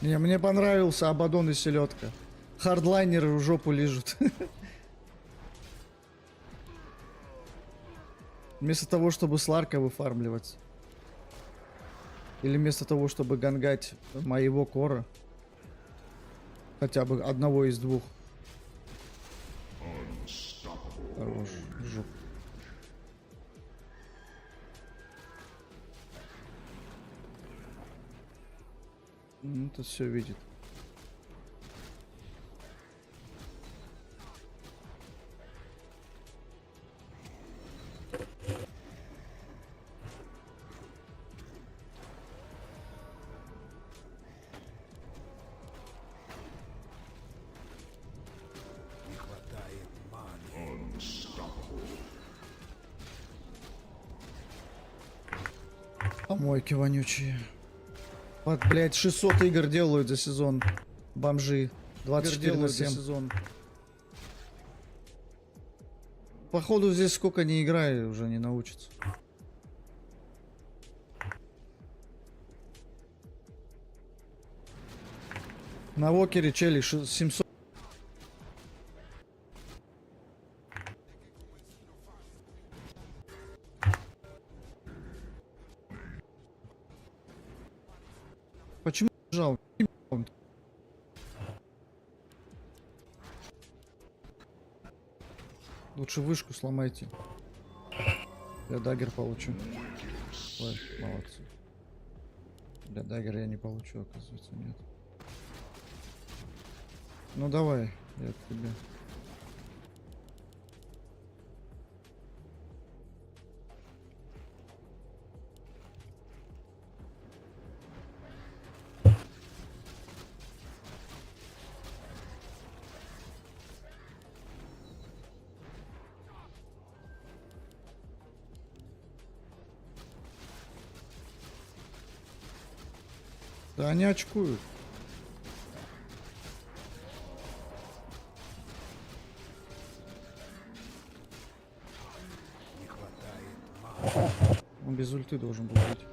Не, мне понравился Абадон и селедка. Хардлайнеры в жопу лижут. Вместо того, чтобы сларка выфармливать. Или вместо того, чтобы гангать моего кора. Хотя бы одного из двух. Хорош, жук. Ну, это все видит. Помойки вонючие. Вот, блять, 600 игр делают за сезон. Бомжи. 24 на 7. Сезон. Походу здесь сколько не играю, уже не научится. На вокере чели 700. Почему жал? Лучше вышку сломайте. Я дагер получу. Ой, молодцы. Для даггера я не получу, оказывается, нет. Ну давай, я к тебе. Да они очкуют. Он без ульты должен был быть.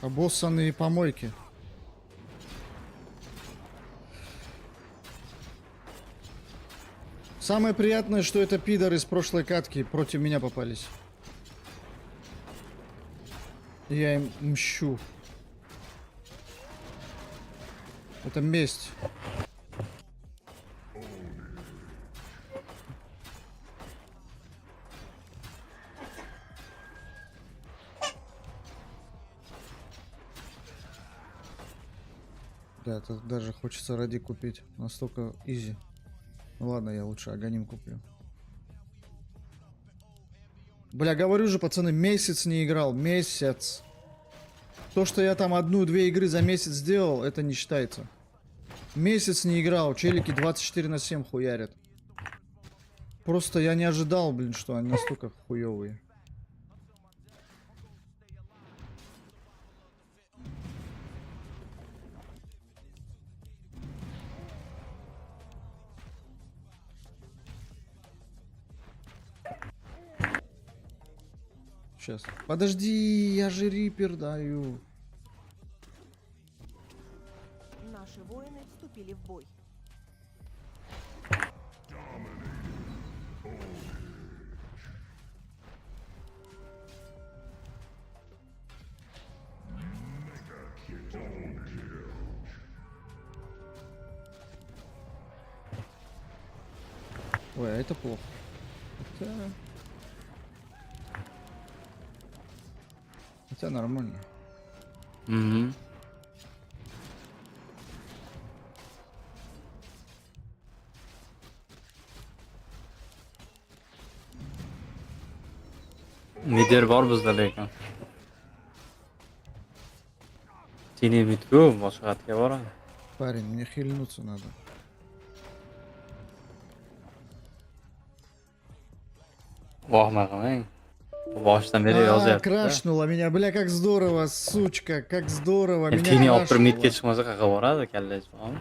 Обоссанные помойки. Самое приятное, что это пидоры из прошлой катки против меня попались. Я им мщу. Это месть. Да, это даже хочется ради купить. Настолько изи. Ну ладно, я лучше Аганим куплю. Бля, говорю же, пацаны, месяц не играл. Месяц. То, что я там 1-2 игры за месяц сделал, это не считается. Месяц не играл. Челики 24 на 7 хуярят. Просто я не ожидал, блин, что они настолько хуёвые. Сейчас. Подожди, я же рипер даю. Наши воины вступили в бой. Ой, а это плохо. Это... Хотя нормально. Угу. Lider var bizda lekin. Tini bitku boshqa xatga boradi. Парень, мне хильнуться надо. Vahma qilmang. Boshidan beri yozyapti. Крашнула меня, бля, как здорово, сучка, как здорово, Endi меня tini olib turib midga крашнула. chiqmasa qayerga boradi kallangiz bormi?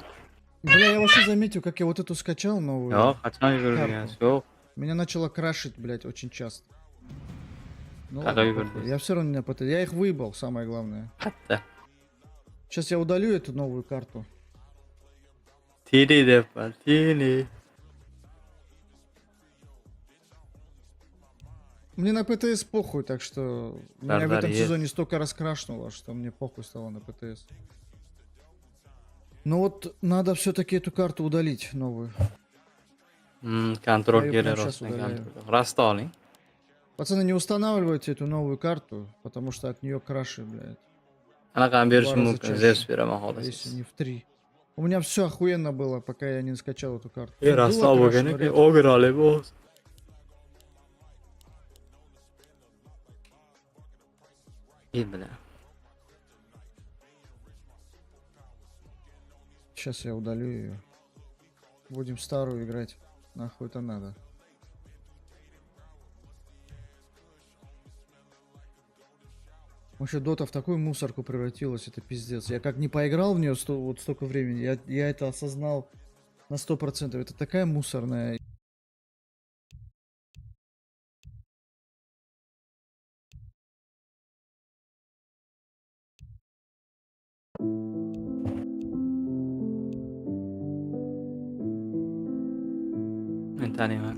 Бля, я вообще заметил, как я вот эту скачал новую. Yo'q, qachon yugurgansiz? Yo'q. Меня начало крашить, блядь, очень часто. Ну, Когда ладно, выбрали? похуй. Я все равно не пытаюсь. Я их выебал, самое главное. Qatta. Сейчас я удалю эту новую карту. Tini deb bor, tini. Мне на ПТС похуй, так что меня в этом есть. сезоне столько раскрашнуло, что мне похуй стало на ПТС. Ну вот, надо все-таки эту карту удалить, новую. Kontrol Я её kerak прямо щас rostdan удаляю. kontrol. Rostdan oling. Пацаны, не устанавливайте эту новую карту, потому что от нее краши, блядь. Anaqani berishim раза mumkin, чаще. zers beraman Если xohlasangiz. не в 3. У меня все охуенно было, пока я не скачал эту карту. Rostdan Было bo'lgan крашено, ekan, редко. o'girali bo'z. Bля. Сейчас я удалю ее. Будем старую играть. Нахуй это надо. Вообще дота в такую мусорку превратилась, это пиздец. Я как не поиграл в нее вот столько времени, я это осознал на 100%. Это такая мусорная. Men taniyman.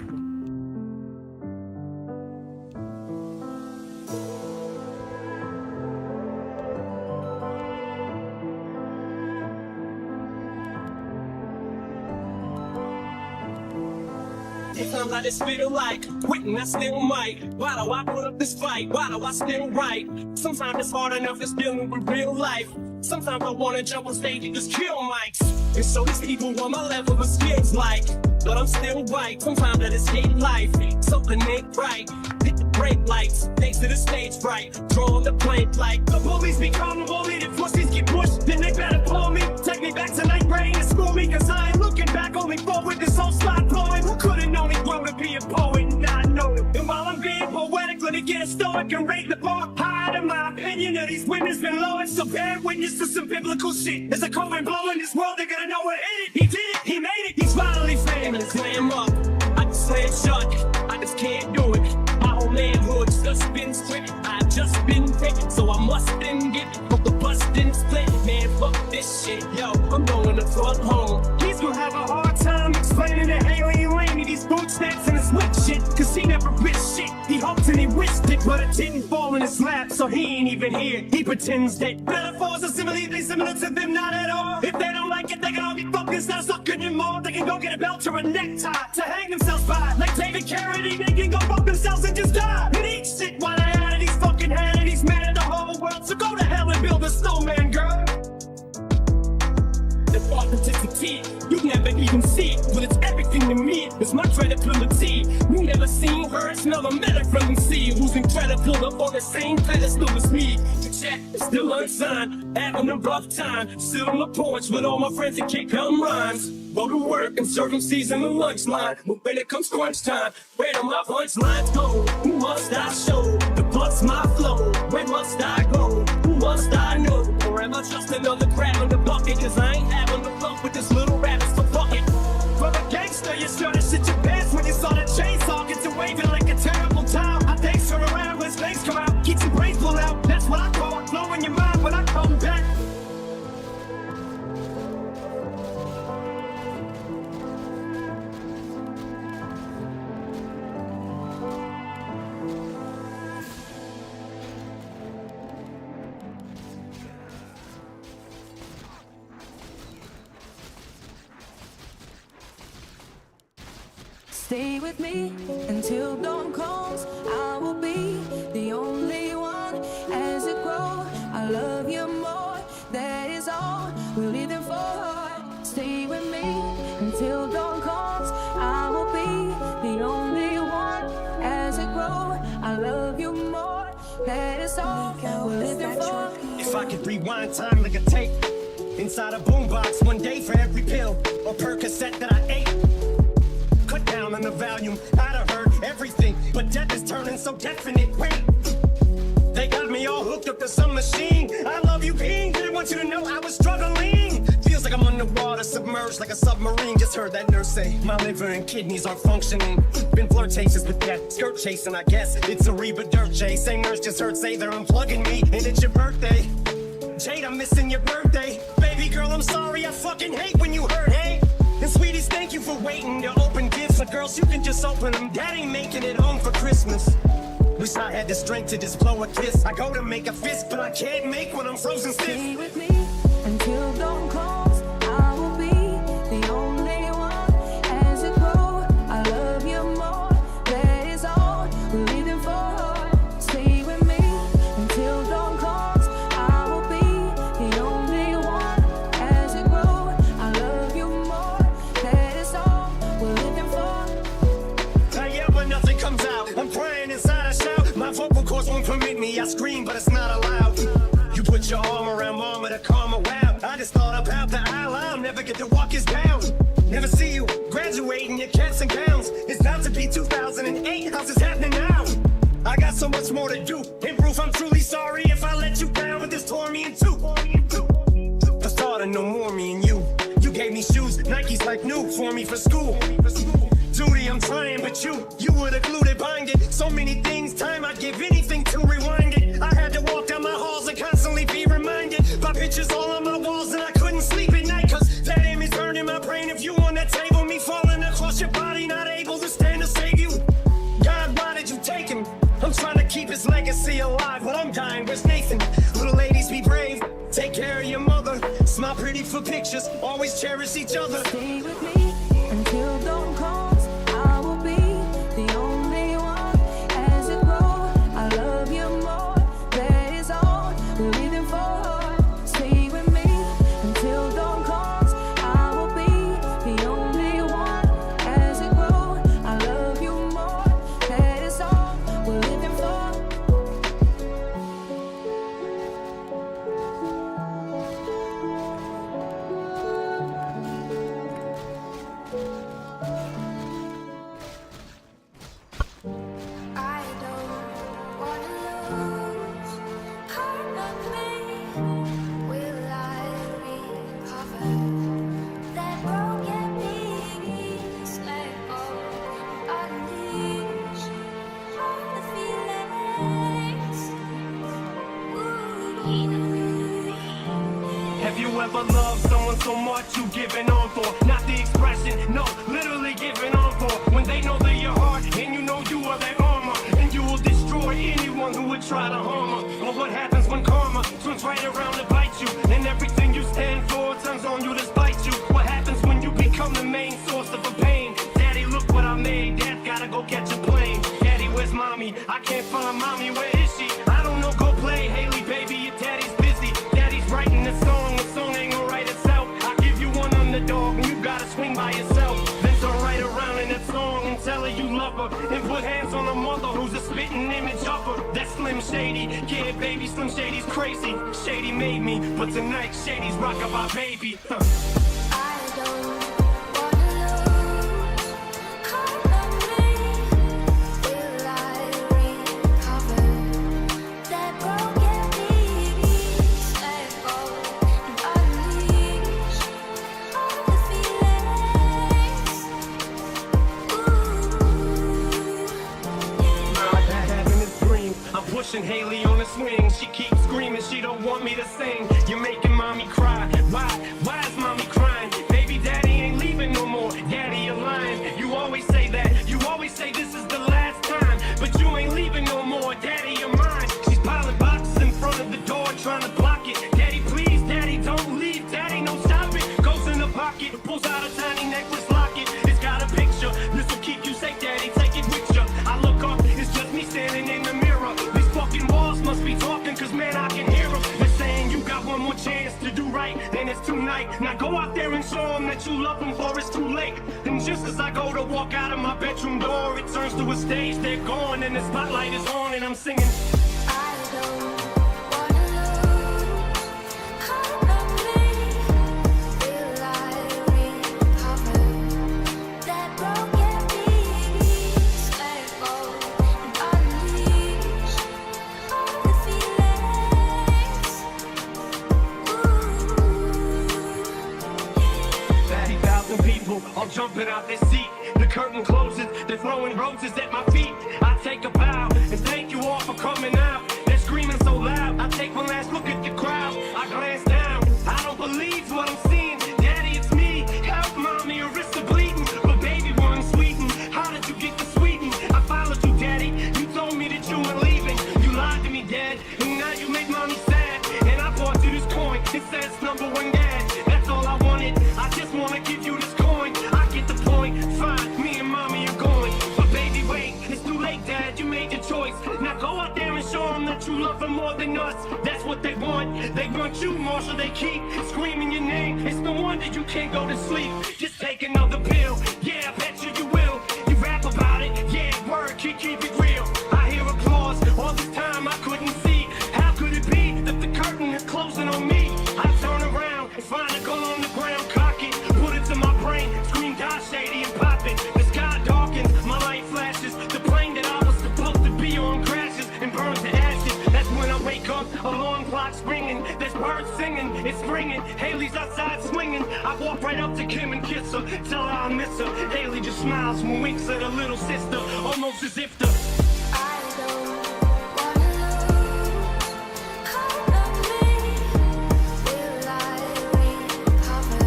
Sometimes I just feel like quitting, I still might. Why do I put up this fight? Why do I still write? Sometimes it's hard enough just dealing with real life. Sometimes I wanna jump on stage and just kill mics. And so these people on my level of skills like, but I'm still right. Sometimes I just hate life. Something ain't right. Hit the brake lights, thanks to the stage fright. Drawing the plank like the bullies become bullied. If pussies get pushed, then they better pull me. Take me back to ninth grade and school me, cause I ain't looking back, only forward. This whole slide blowing. Who could've known he grow to be a poet and not know it? And while I'm being poetic, let it get a stoic and rate the bar high to my opinion of these women's been low and so bad witness to some biblical shit. As a cold wind blowing this world, they're gonna know what in it. He did it, he made it, he's finally famous. Slam up, I just slam shut, I just can't do it. My whole manhood's just been stripped, I've just been picked, so I must then get hope the bus didn't split. Man, fuck this shit, yo, I'm going to fuck home. He's gonna have a hard time explaining to Haley and Laney these bootstraps and his whip shit, cause he never risked shit. He hoped and he wished it, but it didn't fall in his lap, so he ain't even here. He pretends that metaphors are similarly similar to them, not at all. If they don't like it, they can all be focused, not suck good anymore. They can go get a belt or a necktie to hang themselves by. Like David Carradine, they can go fuck themselves and just die. And eat shit while I out of these fucking head and he's mad at the whole world. So go to hell and build a snowman, girl. The authenticity, you never even see it, but it's everything to me. It's my credibility. You never seen her, it's never met her from see who's incredible up on the same pedestal as me. The chat is still unsigned, having a rough time. Sit on the porch with all my friends that can't come rhymes. Go to work and serve them season the lunch line. But when it comes crunch time, where do my punchlines go? Who must I show? The bust my flow. Where must I go? Who must I know? Or am I just another crab in the bucket? Cause I ain't having the fun with this little rabbit, so fuck it. For the gangster, you sure to shit your pants when you saw the chainsaw get to waving like a terrible time. I think turn around when his legs come out, get your brains pulled out. That's what I call blowing your mind when I come back. Stay with me until dawn comes. I will be the only one as it grows. I love you more, that is all we're living for. Stay with me until dawn comes. I will be the only one as it grows. I love you more, that is all we're living for. If I could rewind time like a tape inside a boombox, one day for every pill or Percocet that I ate. Cut down on the volume, I'd have heard everything, but death is turning so definite. Wait, They got me all hooked up to some machine. I love you, King. Didn't want you to know I was struggling. Feels like I'm underwater, submerged like a submarine. Just heard that nurse say my liver and kidneys aren't functioning. Been flirtatious with that skirt chasing, I guess. It's a Reba dirt chase. Same nurse just heard say they're unplugging me, and it's your birthday. Jade, I'm missing your birthday. Baby girl, I'm sorry, I fucking hate when you hurt, hey? And sweeties, thank you for waiting to open gifts. But girls, you can just open them. Dad ain't making it home for Christmas. Wish I had the strength to just blow a kiss. I go to make a fist, but I can't make when I'm frozen stiff. Stay with me until dawn comes. I will be the only one as it grows. I love you more. That is all we're living for. Stay with me until dawn comes. I will be the only one as it grows. I love you more. That is all we're living for. I yell, but nothing comes out. I'm crying inside a shout. My vocal cords won't permit me. I scream, but it's not allowed. You put your arm around mama to calm her wow. I just thought about the aisle. I'll never get to walk his down. Never see you graduating your cats and gowns. It's about to be 2008. How's this happening now? I got so much more to do. In proof, I'm truly sorry if I let you down, but this tore me in two. The thought of no more me and you. You gave me shoes, Nikes like new for me for school. Duty, I'm trying, but you were the glue that bind it. So many things, time I'd give anything to rewind it. I had to walk down my halls and constantly be reminded by pictures all on my walls, and I couldn't sleep at night, cause that image burned in my brain of you on that table, me falling across your body, not able to stand to save you. God, why did you take him? I'm trying to keep his legacy alive, but I'm dying. Where's Nathan? Little ladies, be brave. Take care of your mother. Smile pretty for pictures. Always cherish each other. Stay with me until dawn comes. I will be the only one as it grows. I love you more. That is all we're living for. Stay with me until dawn comes. I will be the only one as it grows. I love you more. That is all we're living for. I don't wanna lose heart of me. Will I recover that broken piece? Let go, unleash all the feelings. Have you ever loved someone so much you giving on for? Not the expression, no, literally giving on for. When they know they're your heart and you know you are their armor, and you will destroy anyone who would try to harm her. Or what happens when karma turns right around to bite you, and everything you stand for turns on you to spite you. What happens when you become the main source of a pain? Daddy, look what I made. Dad, gotta go catch a plane. Daddy, where's mommy? I can't find mommy. Where is she? I don't know. Go play, Haley, baby. Your daddy's busy. Daddy's writing a song. The song ain't gonna write itself. I give you one underdog, and you gotta swing by yourself. Then turn right around in that song and tell her you love her, and put hands on the mother who's a spitting image of her. That's Slim Shady. Yeah, baby, Slim Shady's crazy. Shady made me, but tonight Shady's rockin' my baby. I don't wanna lose heart of me. Will I recover that broken piece? Let go and unleash all the feelings. I'm having this dream. I'm pushing Haley on the swing. She keeps screaming, she don't want me to sing. You're making mommy cry. Why? Why is mommy crying? Baby, daddy ain't leaving no more. Daddy, you're lying. You always say that. You always say this is the last time. But you ain't leaving no more. Daddy, you're mine. She's piling boxes in front of the door, trying to block it. Daddy, please, daddy, don't leave. Daddy, no, stop it. Goes in the pocket, pulls out a tiny necklace locket. It's got a picture. This will keep you safe, daddy. Take it with you. I look up, it's just me standing in the mirror. These fucking walls must be talking, cause man, I can hear them. They're saying you got one more chance to do right, then it's tonight. Now go out there and show them that you love them, for it's too late. And just as I go to walk out of my bedroom door, it turns to a stage, they're gone, and the spotlight is on, and I'm singing. I don't wanna lose heart of me. Will I recover that broken piece? Let go and unleash all the feelings. seat. The curtain closes, they're throwing roses at my feet. I take a bow and thank you all for coming out. They're screaming so loud, I take one last look at the crowd. I glance down, I don't believe what I'm seeing. Daddy, it's me, help mommy, your wrists are bleeding. But baby, weren't sweetened, how did you get the sweeten? I followed you, daddy, you told me that you were leaving. You lied to me, dad, and now you make mommy sad. And I bought you this coin, it says #1 dad. That's all I wanted, I just wanna give you this coin. I get the point, fine, me and mommy are going. But baby, wait, it's too late, dad, you made your choice. Now go out there and show them that you love them more than us. That's what they want you more, so they keep screaming your name. It's no wonder you can't go to sleep. Just take another pill, yeah, I bet you will. You rap about it, yeah, word, keep it real. I hear applause, all this time I couldn't see. How could it be that the curtain is closing on me? I turn around and find a gun on the ground, cock it, put it to my brain, scream die shady and pop it. The sky darkens, my light flashes, the plane that I was supposed to be on crashes and burns to ashes. That's when I wake up, alarm clock's ringing, there's birds singing, it's springing, Haley's outside swinging. I walk right up to Kim and kiss her, tell her I miss her. Haley just smiles and winks at her little sister, almost as if the I don't wanna lose hold of me. Will I recover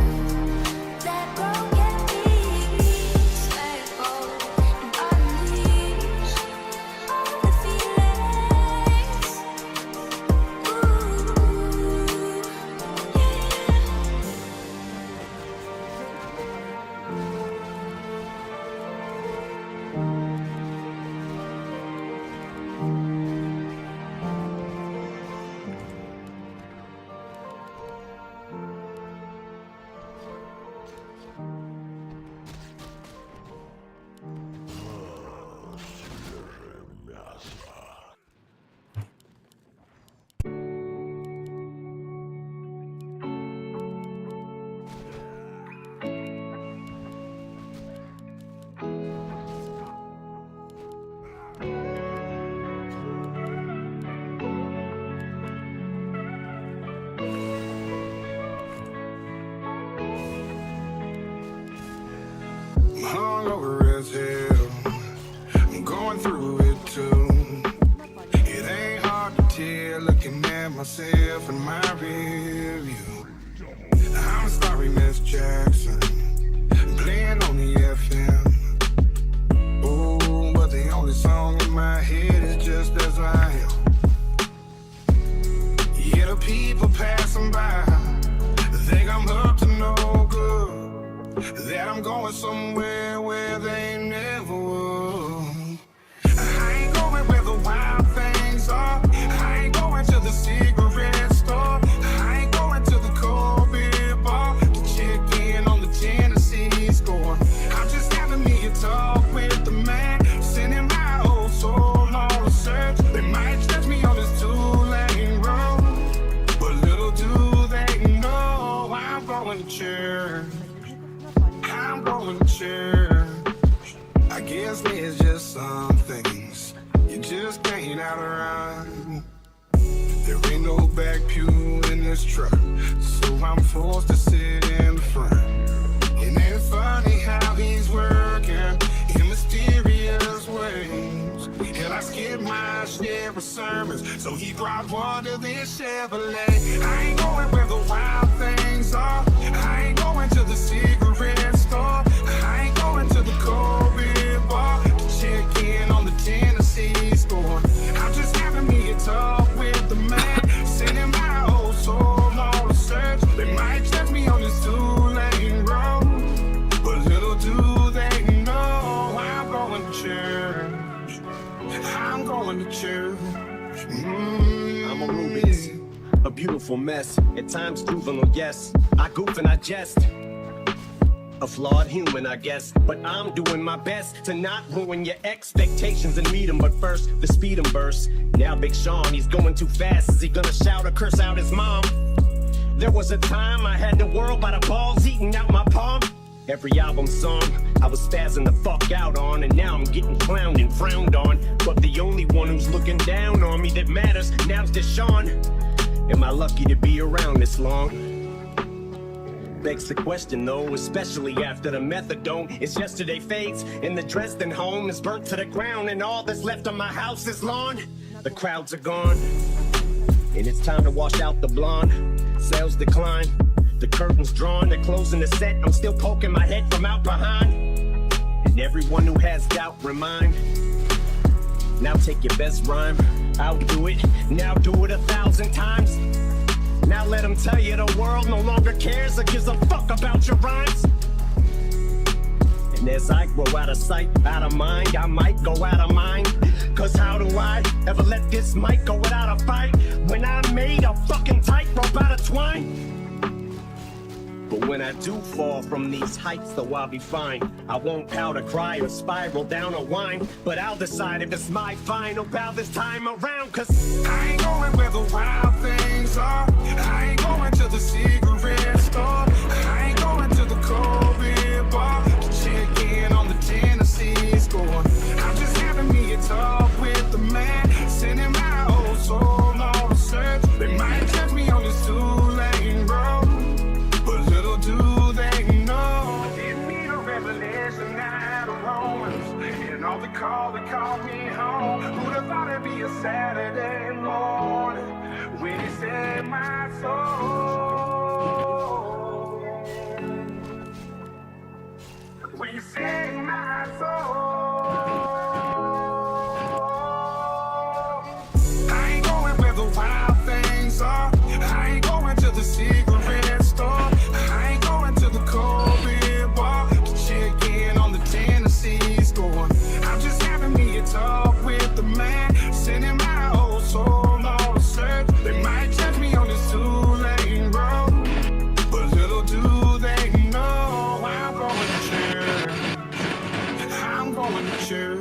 that broken piece? Let go and unleash all the feelings. Ooh, I'm hungover as hell. I'm going through it too. It ain't hard to tell looking at myself in my rear view. I'm sorry, Miss Jackson, playing on the FM. Oh, but the only song in my head is just as I am. Yeah, the people passing by think I'm up to no good, that I'm going somewhere where they never would. I ain't going where the wild things are. I ain't going to the cigarette store. I ain't going to the cold beer bar to check in on the Tennessee score. I'm just having me a talk with the man, sending my old soul on a search. They might judge me on this two-lane road, but little do they know I'm going to church. I'm going to church. I guess there's just some things you just can't outrun. There ain't no back pew in this truck, so I'm forced to sit in the front. And it's funny how he's working in mysterious ways. And I skipped my share of sermons, so he brought one to this Chevrolet. I ain't going where the wild things are. I ain't going to the cigarette store. I ain't going to the cold beer bar to check in on the Tennessee score. I'm just having me a talk with the man, sending my old soul on a search. They might judge me on this two-lane road, but little do they know I'm going to church. I'm going to church. I'm a Rubik's, a beautiful mess. At times juvenile, yes. I goof and I jest. A flawed human, I guess. But I'm doing my best to not ruin your expectations and meet him. But first, the speed and burst. Now Big Sean, he's going too fast. Is he gonna shout or curse out his mom? There was a time I had the world by the balls eating out my palm. Every album song I was spazzing the fuck out on, and now I'm getting clowned and frowned on. But the only one who's looking down on me that matters now's Deshaun. Am I lucky to be around this long? begs the question though, especially after the methadone is yesterday fades and the Dresden home is burnt to the ground and all that's left of my house is lawn. The crowds are gone and it's time to wash out the blonde. Sales decline, the curtains drawn, they're closing the set. I'm still poking my head from out behind. And everyone who has doubt, remind. Now take your best rhyme, I'll do it. Now do it 1,000 times. Now let them tell you the world no longer cares or gives a fuck about your rhymes. And as I grow out of sight, out of mind, I might go out of mind. Cause how do I ever let this mic go without a fight? When I made a fucking tightrope out of twine. But when I do fall from these heights, though I'll be fine. I won't pout or cry or spiral down or whine. But I'll decide if it's my final bow this time around. Cause I ain't going where the wild things are. I ain't going to the cigarette store. I ain't going to the Kobe bar to check in on the Tennessee score. I'm just having me a talk with the man, sending my old soul on the search. They might catch me on this two-lane road, but little do they know I didn't need a revelation out of Romans. And all the call that called me home. Who'd have thought it'd be a Saturday morning when he saved my soul? When you saved my soul. I ain't going where the wild things are. I ain't going to the cigarette store. I ain't going to the Kobe bar to check in on the Tennessee score. I'm just having me a talk with the man, sending my old soul on a search. They might judge me on this two-lane road, but little do they know I'm going to church. I'm going to church.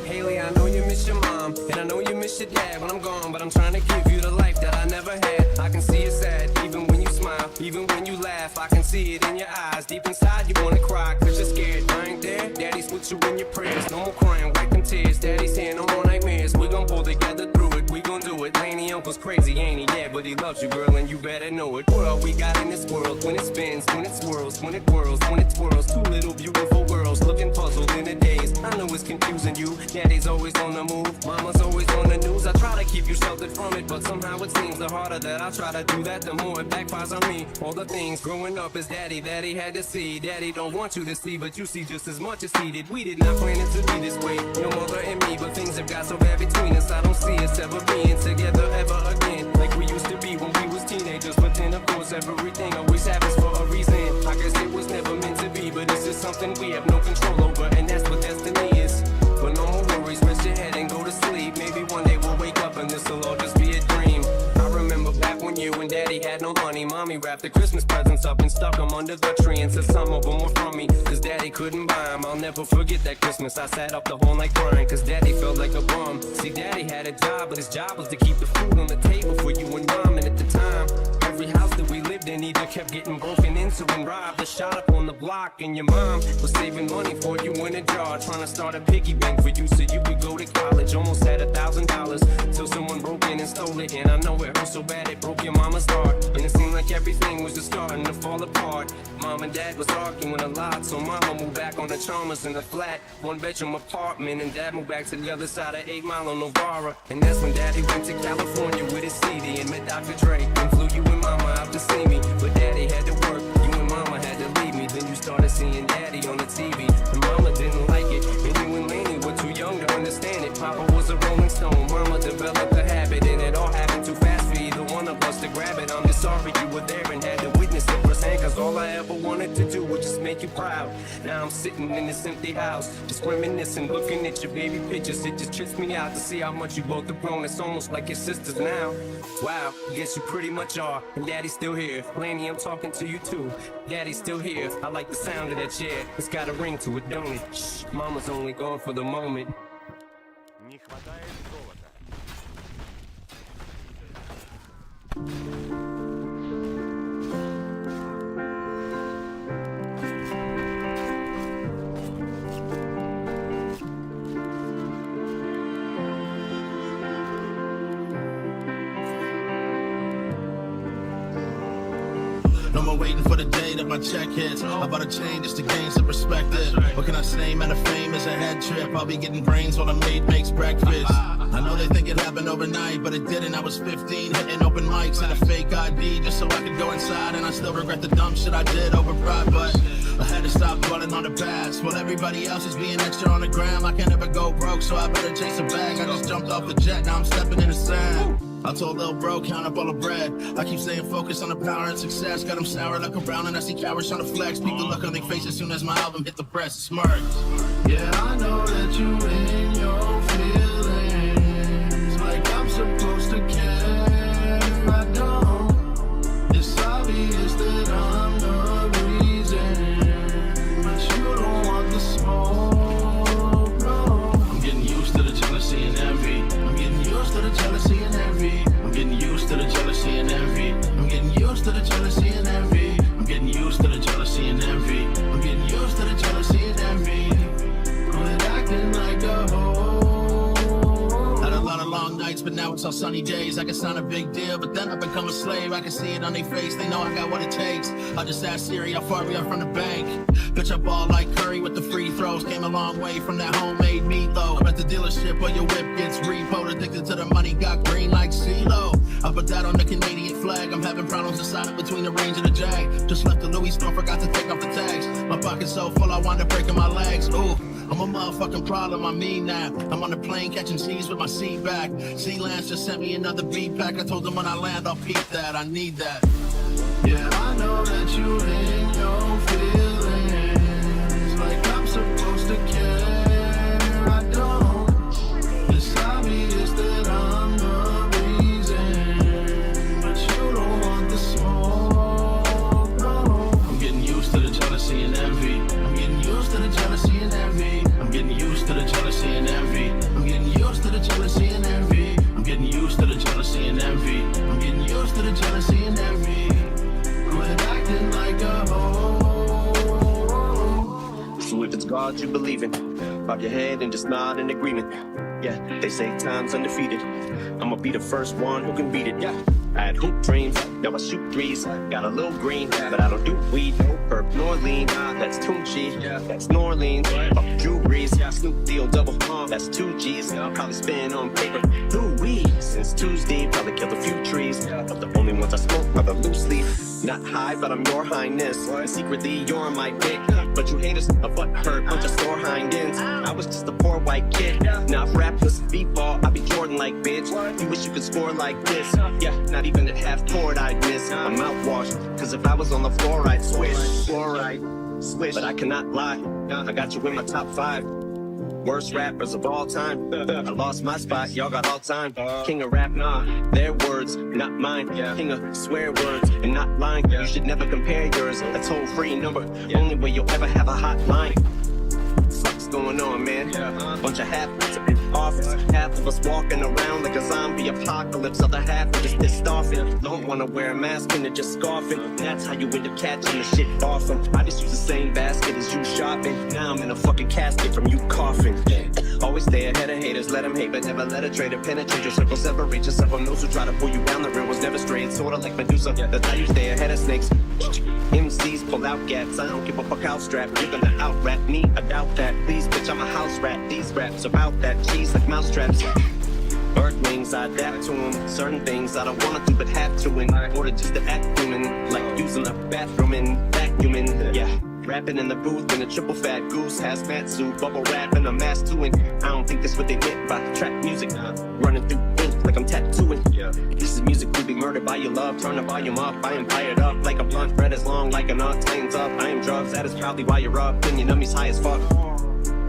Haley, I know you miss your mom, and I know you miss your dad when I'm gone, but I'm trying to give you the life that I never had. I can see it sad, even when you smile, even when you laugh. I can see it in your eyes, deep inside you wanna cry, cause you're scared. I ain't there, daddy's with you in your prayers. No more crying, wipe them tears, daddy's here, no more nightmares. We gon' pull together through it, we gon' do it. Laney uncle's crazy, ain't he? Yeah, but he loves you, girl, and you better know it. What all we got in this world, when it spins, when it swirls, when it whirls, when it twirls. Two little beautiful girls, looking puzzled in a daze. I know it's confusing you, daddy's always on the move, mama's always on the news. I try to keep you sheltered from it, but somehow it seems the harder that I try to do that, the more it backfires on me. All the things growing up as daddy that he had to see, daddy don't want you to see, but you see just as much as he did. We did not plan it to be this way, your mother and me, but things have got so bad between us. I don't see us ever being together ever again, like we used to be when we was teenagers. But then of course everything always happens for a reason. I guess it was never meant to be, but it's just something we have no control over, and that's what destiny is. But no more worries, rest your head and go to sleep. Maybe one day we'll wake up and this'll all just be a dream. I remember back when you and daddy had no money, mommy wrapped the Christmas presents up and stuck them under the tree and said some of them were from me, cause daddy couldn't buy them. I'll never forget that Christmas, I sat up the whole night crying, cause daddy felt like a bum. See, daddy had a job, but his job was to keep the food on the table for you and mom. And at the time, every house that we lived in either kept getting broken into and robbed or shot up on the block. And your mom was saving money for you in a jar, trying to start a piggy bank for you so you could go to college. Almost had $1,000 till someone broke in and stole it. And I know it hurt so bad it broke your mama's heart, and it seemed like everything was just starting to fall apart. Mom and dad was arguing a lot, so mama moved back on the Chalmers in a flat, one-bedroom apartment, and dad moved back to the other side of 8 Mile on Novara. And that's when daddy went to California with his CD and met Dr. Dre and flew you and mama out to see me. But daddy had to work, you and mama had to leave me. Then you started seeing daddy on the TV, and mama didn't like it, and you and Laney were too young to understand it. Papa was a Rolling Stone, mama developed a habit, and it all happened too fast for either one of us to grab it. I'm just sorry you were there and had to witness it firsthand, cause all I ever wanted to do was just make you proud. Now I'm sitting in this empty house, just reminiscing, looking at your baby pictures. It just trips me out to see how much you both have grown. It's almost like your sisters now. Wow, guess you pretty much are. And Daddy's still here. Laney, I'm talking to you too. Daddy's still here. I like the sound of that chair. It's got a ring to it, don't it? Shh, Mama's only gone for the moment. Не хватает золота. No more waiting for the day that my check hits. I bought a chain just to gain some perspective. What can I say? Man, the fame is a head trip. I'll be getting brains while the maid makes breakfast. I know they think it happened overnight, but it didn't. I was 15, hitting open mics and a fake ID just so I could go inside. And I still regret the dumb shit I did over pride, but I had to stop dwelling on the past. While everybody else is being extra on the gram, I can't ever go broke, so I better chase a bag. I just jumped off the jet, now I'm stepping in the sand. I told Lil Bro, count up all the bread. I keep staying focused on the power and success. Got them sour like around and I see cowards trying to flex. People look on their face as soon as my album hit the press. It smirks. Yeah, I know that you in your feelings, like I'm supposed to care. I don't. It's obvious that I'm the reason, but you don't want the smoke, no. I'm getting used to the jealousy and envy. I'm getting used to the jealousy and envy. I'm getting used to the jealousy and envy. I'm getting used to the jealousy and envy. I'm getting used to the jealousy and envy. I'm getting used to the jealousy and envy. Quit acting like a hoe. Had a lot of long nights, but now it's all sunny days. I can sound a big deal, but then I become a slave. I can see it on their face, they know I got what it takes. I just asked Siri how far we are from the bank. Bitch, I ball like Curry with the free throws. Came a long way from that homemade meatloaf. I'm at the dealership where your whip gets repoed. Addicted to the money, got green like CeeLo. I put that on the Canadian flag. I'm having problems deciding between the range and the Jag. Just left the Louis store, forgot to take off the tags. My pocket's so full, I wound up breaking my legs. Ooh, I'm a motherfucking problem, I mean that. I'm on the plane catching C's with my seat back. Sea-Lance just sent me another beat pack. I told them when I land, I'll peep that. I need that. Yeah, I know that you in your feelings, like I'm supposed to care. I don't. It's obvious that I'm the reason, but you don't want the smoke, no. I'm getting used to the jealousy and envy. I'm getting used to the jealousy and envy. I'm getting used to the jealousy and envy. I'm getting used to the jealousy and envy. I'm getting used to the jealousy and envy. I'm getting used to the jealousy and envy. Quit acting like a hoe. So if it's God you believe in, bob your head and just nod in agreement. Yeah, they say time's undefeated. I'ma be the first one who can beat it. Yeah, I had hoop dreams, now I shoot threes. Got a little green, but I don't do weed. Herb nor lean, that's Tunchi. That's New Orleans, Drew Brees. Snoop Deal double, that's 2 G's. Probably spin on paper, Louis. Since Tuesday, probably killed a few trees. But the only ones I smoke are the loose leaf. Not high, but I'm your highness. Secretly, you're my dick. But you haters, a butthurt, bunch of store hindins. I was just a poor white kid. Now if rap was b-ball, I'd be Jordan like bitch. You wish you could score like this. Yeah, not even at half court I'd miss. I'm outwashed, cause if I was on the floor I'd swish. Fluoride, swish, but I cannot lie. I got you in my top 5 worst rappers of all time. I lost my spot, y'all got all time. King of rap, nah, their words, not mine. King of swear words and not lying. You should never compare yours. A toll-free number, only way you'll ever have a hotline. What's going on, man? Bunch of half-wits in office. Half of us walking around like a zombie apocalypse. Other half are just pissed off and don't wanna wear a mask and they're just scoffing. That's how you end up catching the shit off them. I just use the same basket as you shopping. Now I'm in a fucking casket from you coughing. Always stay ahead of haters, let them hate, but never let a traitor penetrate your circle. Separate yourself from those who try to pull you down. The real was never straight, sorta like Medusa. That's how you stay ahead of snakes. MCs pull out gats, I don't give a fuck how strapped. You're gonna out-rap me, I doubt that. Please, bitch, I'm a house rat. These raps about that cheese like mousetraps. Earthlings, I adapt to them. Certain things I don't wanna do but have to in order just to act human. Like using a bathroom and vacuuming, yeah. Rapping in the booth in a triple fat goose hazmat suit, bubble wrap and a mask too. And I don't think that's what they meant by trap music. Running through ink like I'm tattooing. This is music to be murdered by your love. club, turn the volume up. I am fired up like a blunt, bread is long like a nut, flames up. I am drugs, that is probably why you're up. Opinion of me's high as fuck.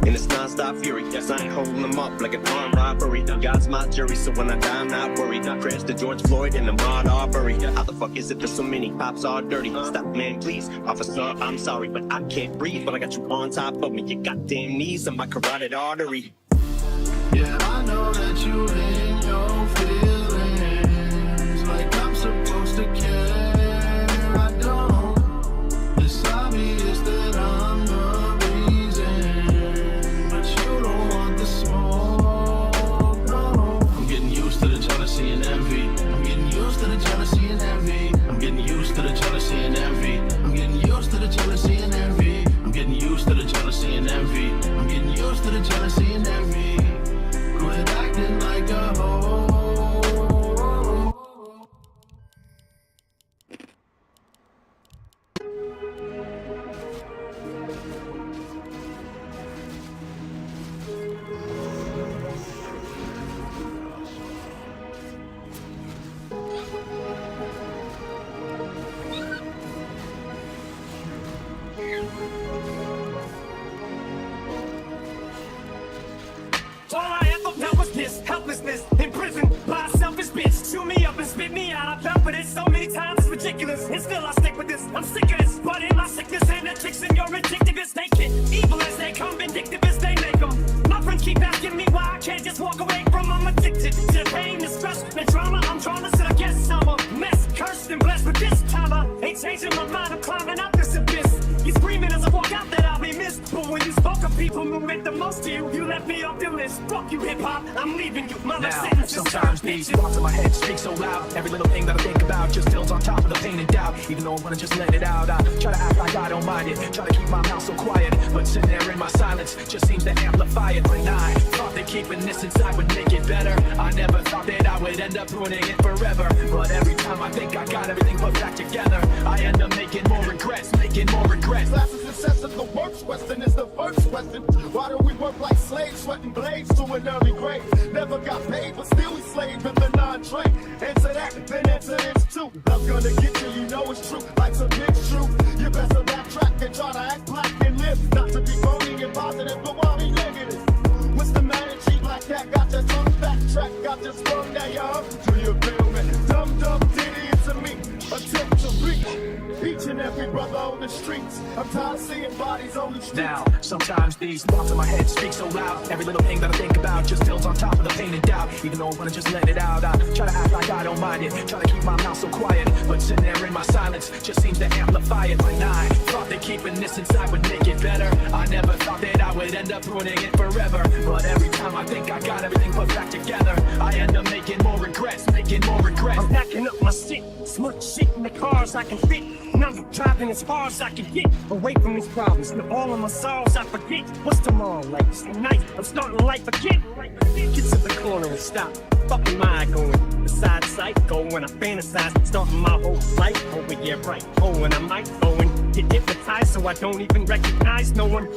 And it's non-stop fury. Yes, I ain't holding them up like an armed robbery. God's my jury, so when I die, I'm not worried. I crashed to George Floyd in the Mud Arbery. How the fuck is it there's so many cops all dirty? Stop, man, please. Officer, I'm sorry, but I can't breathe. But I got you on top of me. Your goddamn knees on my carotid artery. Yeah, I know that you in your feelings, like I'm supposed to care. I don't. It's obvious that I'm the reason, but you don't want the smoke. No, I'm getting used to the jealousy and envy. I'm getting used to the jealousy and envy. I'm getting used to the jealousy and envy. I'm getting used to the jealousy and envy. I'm getting used to the jealousy and envy. I'm getting used to the jealousy and envy. Quit acting like a hoe. All I ever felt was this helplessness in prison by a selfish bitch. Chew me up and spit me out. I felt for this so many times, it's ridiculous. And still I stick with this. I'm sick of this. But in my sickness and addiction, you're ridiculous. They get evil as they come, vindictive as they make them. My friends keep asking me why I can't just walk away from. I'm addicted to pain, the stress, and drama. I'm drawn to, I guess I'm a mess, cursed and blessed. But this time I ain't changing my mind. I'm climbing out this abyss. You screaming as I walk out that I'll be missed. But when you spoke of people who meant the most to you, you left me off the list. Fuck you, hip hop, I'm leaving you. My life sentence is sometimes these thoughts in my head speak so loud. Every little thing that I think about just builds on top of the pain and doubt. Even though I wanna just let it out, I try to act like I don't mind it. Try to keep my mouth so quiet, but sitting there in my silence just seems to amplify it. When I thought that keeping this inside would make it better, I never thought that I would end up ruining it forever. But every time I think I got everything put back together, I end up making more regrets, making more regrets. Class of success is the worst question, is the first question. Why do we work like slaves, sweating blades to an early grave? Never got paid, but still we slave in the non-trade. Answer that, then answer this too. I'm gonna get you, you know it's true. Life's a big truth. You better backtrack and try to act black and live. Not to be phony and positive, but why be negative? What's the matter, cheat like that? Got your tongue backtrack, got your sprung, now you're up to your film. Dumb, dumb, ditty, it's a me. Attempt to reach each and every brother on the streets. I'm tired of seeing bodies on the streets. Now, sometimes these thoughts in my head speak so loud. Every little thing that I think about just builds on top of the pain and doubt. Even though I wanna just let it out, I try to act like I don't mind it. Try to keep my mouth so quiet, but sitting there in my silence just seems to amplify it. When I thought that keeping this inside would make it better, I never thought that I would end up ruining it forever. But every time I think I got everything put back together, I end up making more regrets, making more regrets. I'm packing up my shit, smart shit in the cars I can fit. And I'm driving as far as I can get away from these problems. And all of my sorrows I forget. What's tomorrow like? It's tonight. I'm starting life again. Get to the corner and stop. Fuck am I going? Beside psycho when I fantasize. Starting my whole life over, yeah, right. Oh, and I might go and get hypnotized so I don't even recognize no one.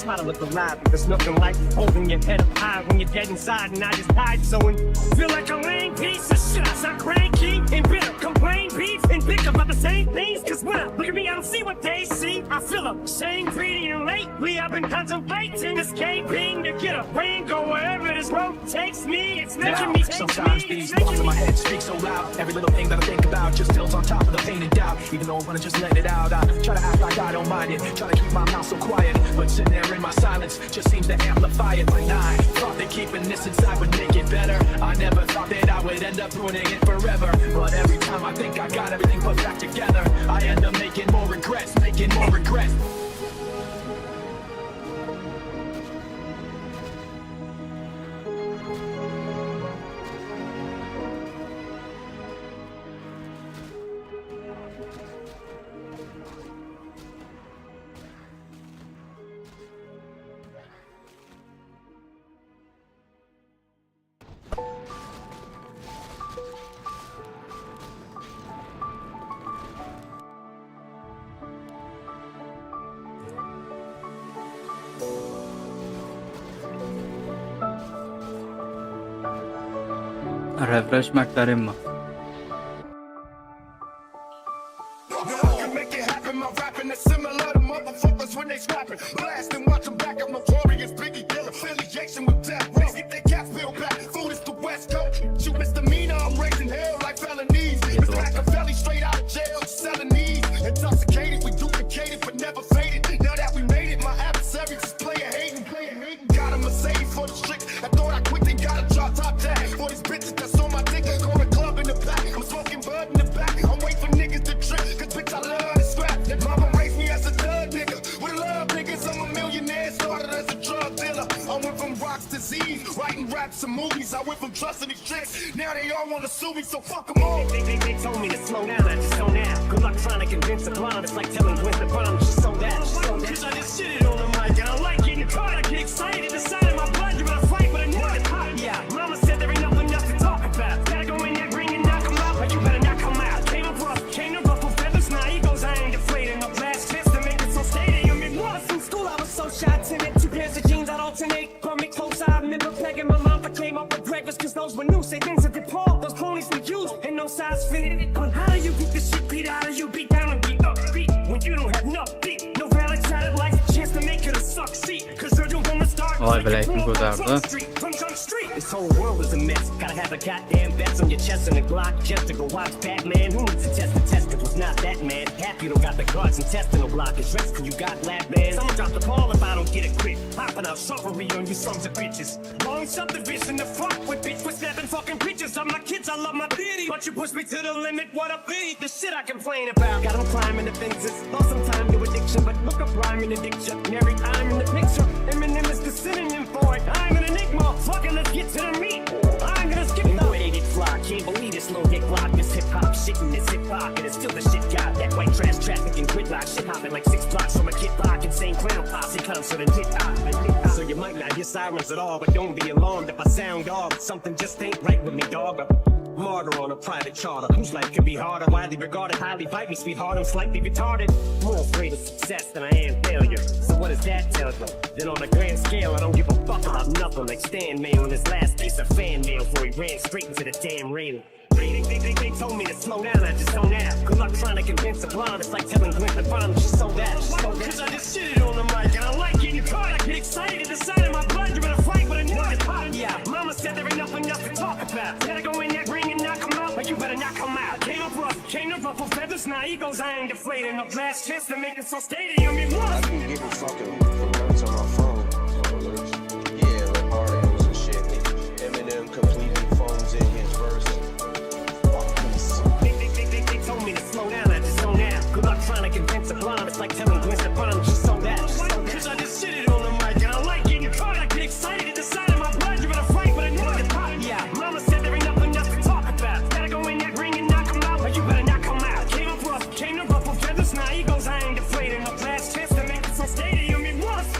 Try to look alive, but there's nothing like holding your head up high when you're dead inside. And I just died, so and feel like a lame piece of shit. I sound cranky and bitter, complain, beef, and pick about the same things. Cause when I look at me, I don't see what they see. I feel ashamed, greedy, and lately I've been contemplating escaping to get away and go wherever this road takes me. It's making me take sometimes these thoughts in my head speak so loud. Every little thing that I think about just builds on top of the pain and doubt. Even though I wanna just let it out, I try to act like I don't mind it. Try to keep my mouth so quiet, but sitting there in my silence just seems to amplify it. When I thought that keeping this inside would make it better, I never thought that I would end up ruining it forever. But every time I think I got everything put back together, I end up making more regrets, making more regrets. Refresh مکتریم ما some movies. I went from trusting these tricks, now they all wanna sue me, so fuck them all. They told me to slow down, I just don't now. Good luck trying to convince a blonde, it's like telling Gwen the bomb, she's so that. Cause I just shit it on the mic, and I like getting caught, I get excited, decided my blood, you're gonna fight with a nut. Yeah, mama said there ain't nothing else to talk about. Gotta go in that ring and knock him out, but you better not come out. Came up rough, came to ruffle feathers, now he goes, I ain't afraid of no glass fist to make it so stadium. It was in school, I was so shy, timid, 2 pairs of jeans, I'd alternate. Call me close, I remember pegging my mom, I came up with breakfast, cause those were new, say things that DePaul, those ponies we used, and no size fitted. But how do you beat the shit beat out of you, beat down and beat up, beat, when you don't have no beat, no valid side of life, chance to make it a succeed, cause you're doing the start. Vay be, kurtardı. This whole world is a mess. Gotta have a goddamn vest on your chest and a Glock just to go watch Batman. Who needs to test the test? Cause was not that man. Half you don't got the guards intestinal blockage. Rest cause you got lab bands. I'ma drop the ball if I don't get it quick. Popping out suffering on you sons of bitches. Long subdivision to fuck with, bitch. We're snapping fucking pictures of my kids. I love my theory, but you push me to the limit. What a beat. The shit I complain about. Got them climbing the fences. Lost some time to addiction, but look up rhyming addiction. Every time in the picture, Eminem is the synonym for it. I'm an enigma. Fucking let's get to the meat. I'm gonna skip the weighted fly. Can't believe this low hit block. This hip hop shit in this hip hop, and it's still the shit got that white trash traffic and gridlock shit hopping like 6 blocks from a kid block. Insane clown posse comes to the hit hop. So you might not hear sirens at all, but don't be alarmed if I sound off. Something just ain't right with me, dog. Martyr on a private charter, whose life could be harder, widely regarded, highly bite me, sweetheart, I'm slightly retarded, more afraid of success than I am failure, so what does that tell you? Then on a grand scale, I don't give a fuck about nothing, like Stan Mail in his last piece of fan mail, before he ran straight into the damn railing. They told me to slow down, I just don't have. Good luck trying to convince a blonde, it's like telling Gwen the bomb, she's so that. Cause I just shit it on the mic, and I like getting caught, I get excited, decided my blood, you're gonna fight with a nut. Yeah, mama said there ain't nothing else to talk about. Gotta go in that ring and knock him out, but you better not come out. Came up rough, came to ruffle feathers, now egos, I ain't deflated. No glass chest to make it so stadium, it was. I be getting fucking alerts on my phone. Yeah, like articles and shit. Eminem completely phones in his verse. They told me to slow down, I just don't have. Good luck trying to convince a blonde, it's like telling Gwen the bomb, she's so that. Cause I just shit it on the mic, and I like getting caught, I get excited, decided my blood, you're gonna fight with a nut. Yeah, mama said there ain't nothing else to talk about. Gotta go in that ring and knock him out, but you better not come out. Came up rough, came to ruffle feathers, now egos, I ain't deflated. No glass chest to make it so stadium, it was.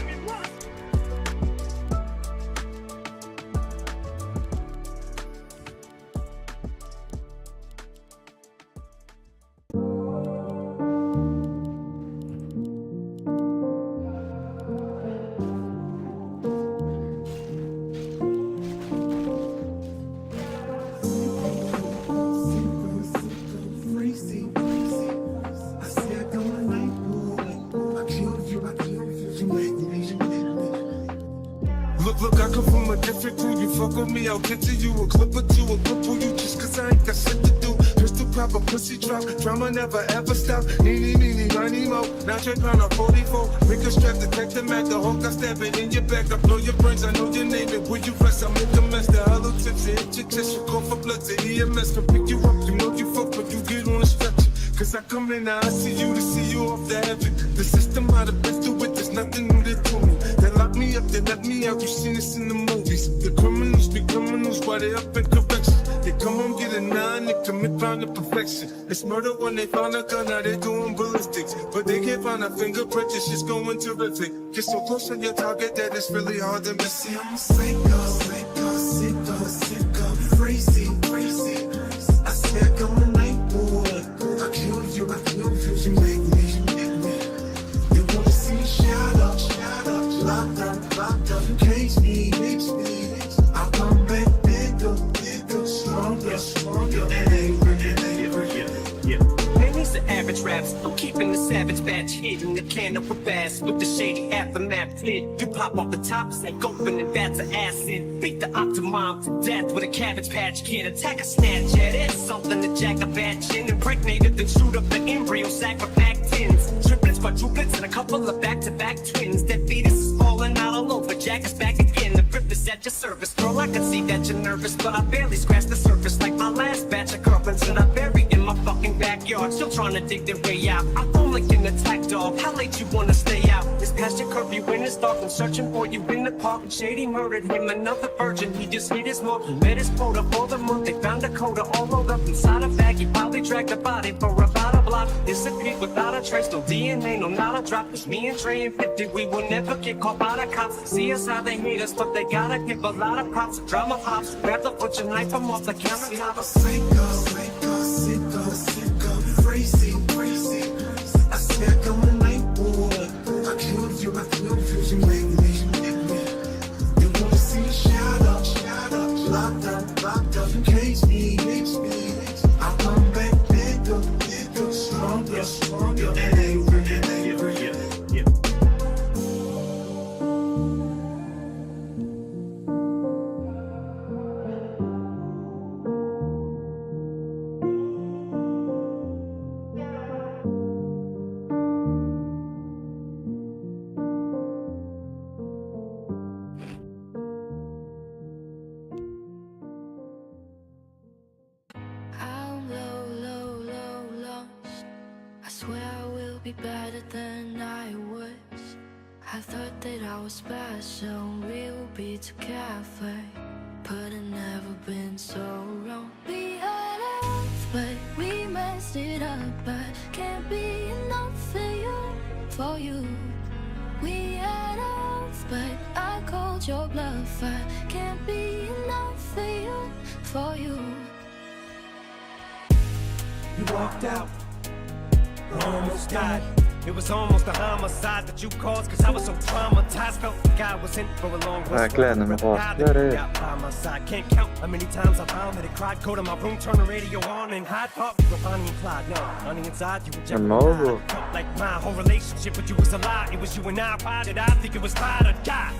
Look, I come from a different crew. You fuck with me, I'll get to you. A clip or two, a cripple you just cause I ain't got shit to do. Pistol pop, a pussy drop. Drama never ever stop. Needy, money mo. Now check on a 44. Make a strap, detect the Mac. The Hulk, I stab it in your back. I blow your brains, I know your name. And when you rest, I make a mess. The hollow tips, it hit your chest. You call for blood to EMS. Can pick you up, you know you fuck, but you get on a stretcher. Cause I come in now, I see you to see you off the heaven. The system I'd have been through it, there's nothing new to do me. They lock me up, they let me out, you seen this in the movies. The criminals be criminals while they up in correction. They come home, get a 9, they commit crime to perfection. It's murder when they found a gun, now they doing ballistics. But they can't find a fingerprint, this shit's going terrific. Get so close to your target that it's really hard to miss. See, I'm a psycho, crazy. I say I come a night, boy. I kill you, you make me. You wanna see me shout up, locked up, cage me. I'll come back bigger, stronger, Yeah. Man, these the average raps. I'm keeping the savage batch hidden. The can of a bass with the shady aftermath hit. You pop off the top, say open and vats of acid. Beat the Octomom to death with a Cabbage Patch Kid. Attack a Snapchat, it's something to jack a batch in. Impregnated, then shoot up the embryo sack for pack tins. Triplets, quadruplets, and a couple of back-to-back twins. That fetus is falling out all over. Jack is back again. The grip is at your service. Girl, I can see that you're nervous, but I barely scratched the surface. Like my last batch of girlfriends that I buried in my fucking backyard. Still trying to dig their way out. I'm like an attack dog. How late you wanna stay out? It's past your curfew when it's dark. I'm searching for you in the park. Shady murdered him, another virgin. He just hit his mark. Met his quota for the month. They found a coda all rolled up inside a bag. He probably dragged the body for about a block. Disappeared without a trace, no DNA, no not a drop. It's me and Trey and 50. We will never get caught by the cops. See us how they hate us, but they gotta give a lot of props. Drama pops, grab the butcher knife from off the countertop. Sicko, crazy. I swear I come a night war. I killed you make me. You wanna see shout out, locked up, cage me. I come back bigger, stronger, and angry. I'm low, lost. I swear I will be better than I was. I thought that I was special, we will be together. But it never been so wrong. We had enough, but we messed it up. But can't be enough for you. We had enough, but I called your bluff. I can't be enough for you. You walked out, almost died. It was almost a homicide that you caused, cause I was so traumatized. Felt like I was in for a long Verkligen, men got by my side. Can't count how many times I found that it cried. Go to my room, turn the radio on and hide. Thought we were Bonnie and Clyde. No, on the inside you were jeopardized. Felt like my whole relationship with you was a lie. It was you and I. Why did I think it was ride or die?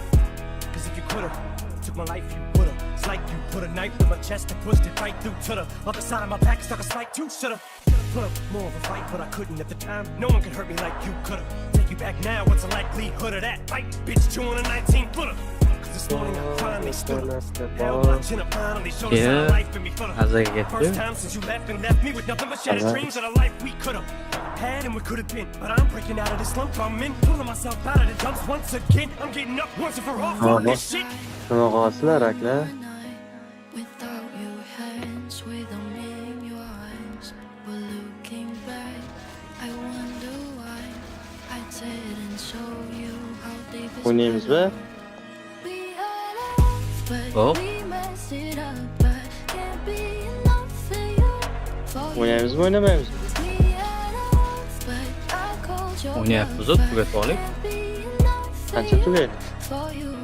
Cause if you could've took my life, you would've. It's like you put a knife in my chest and pushed it right through to the other side of my back. Stuck a slight too. Should've put up more of a fight, but I couldn't at the time. No one could hurt me like you could've. Take you back now, what's the likelihood of that? Fight, bitch, 2 on a 19-footer. Cause this morning I finally stood up. Held my chin up finally, showed us how life in me fuller. First time since you left and left me with nothing but shattered dreams of the life we could've had and we could've been. But I'm breaking out of this slump I'm in, pulling myself out of the dumps once again. I'm getting up once and for all for this shit. Without your hands, without me in your eyes. But looking back, I wonder why I didn't show you how deep it's Oynayayımız be. We had enough, but we messed it up. But can't be enough for you. Oynayayımız mı oynamayayımız mı? We had enough, but I called your Oynayapmiz bluff. tugat olayım. Can't be enough Qancha tugat? for you.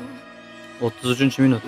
33 minut.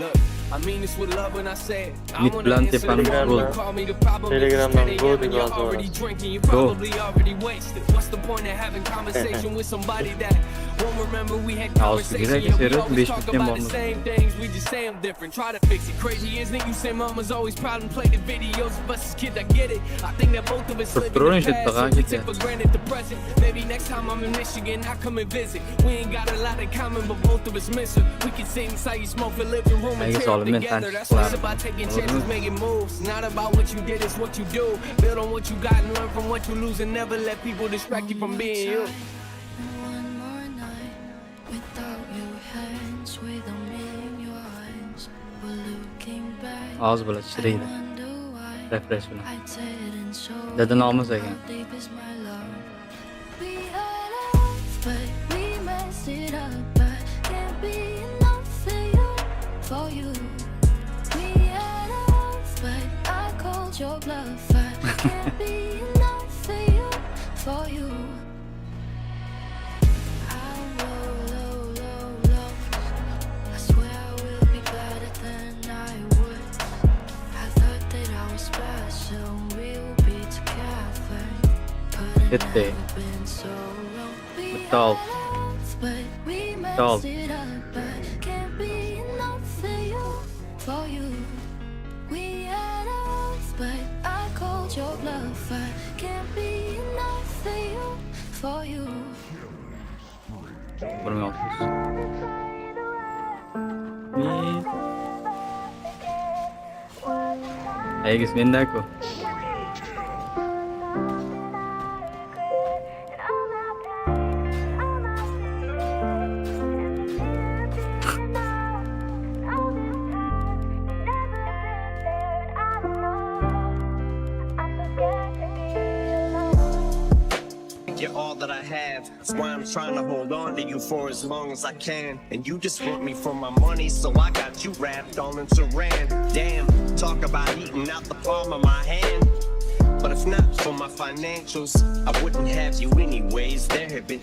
I mean this with love when I say it. I Mid wanna plan answer tepan the phone, gol. call me, the problem is Telegram'dan 10 gol a.m. and you're yazdı already bana. drinking. You probably already wasted. What's the point of having conversation with somebody that won't remember we had conversation? güzel Yeah, we geçiyoruz. always 5 talk bitti about the mi same things, we just say them different. Try to fix it. Crazy, isn't it? You say mama's always proud and play the videos of us as kids. I get it. I think that both of us live in the past, so we take for granted the present. Maybe next time I'm in Michigan, I come and visit. We ain't got a lot in common, but both of us miss her. We can sing inside your smoke the living room and tear it together. That's what it's about, taking chances, making moves. Not about what you did, it's what you do. Build on what you got and learn from what you lose, and never let people distract you from being you. One more night without your hands, without me in your eyes. But looking back, Ağız böyle I çireydi. wonder why Refresh bile. I didn't show Dedin you almaz how again. deep is my love. We had enough, but we messed it up. But can't be enough for you. We had enough, but I called your bluff. I can't be enough for you. I'm low. I swear I will be better than I was. I thought that I was special, we will be together. But it Bitti. never been so wrong. We Bitti alt. had enough, but we alt. messed it up. But can't be enough for you. We had enough, but I called your bluff. I can't be enough for you. Vurmuyor musunuz? Aí, que se Deco. you're all that I have. That's why I'm trying to hold on to you for as long as I can. And you just want me for my money, so I got you wrapped all in saran. Damn, talk about eating out the palm of my hand. But if not for my financials, I wouldn't have you anyways. There have been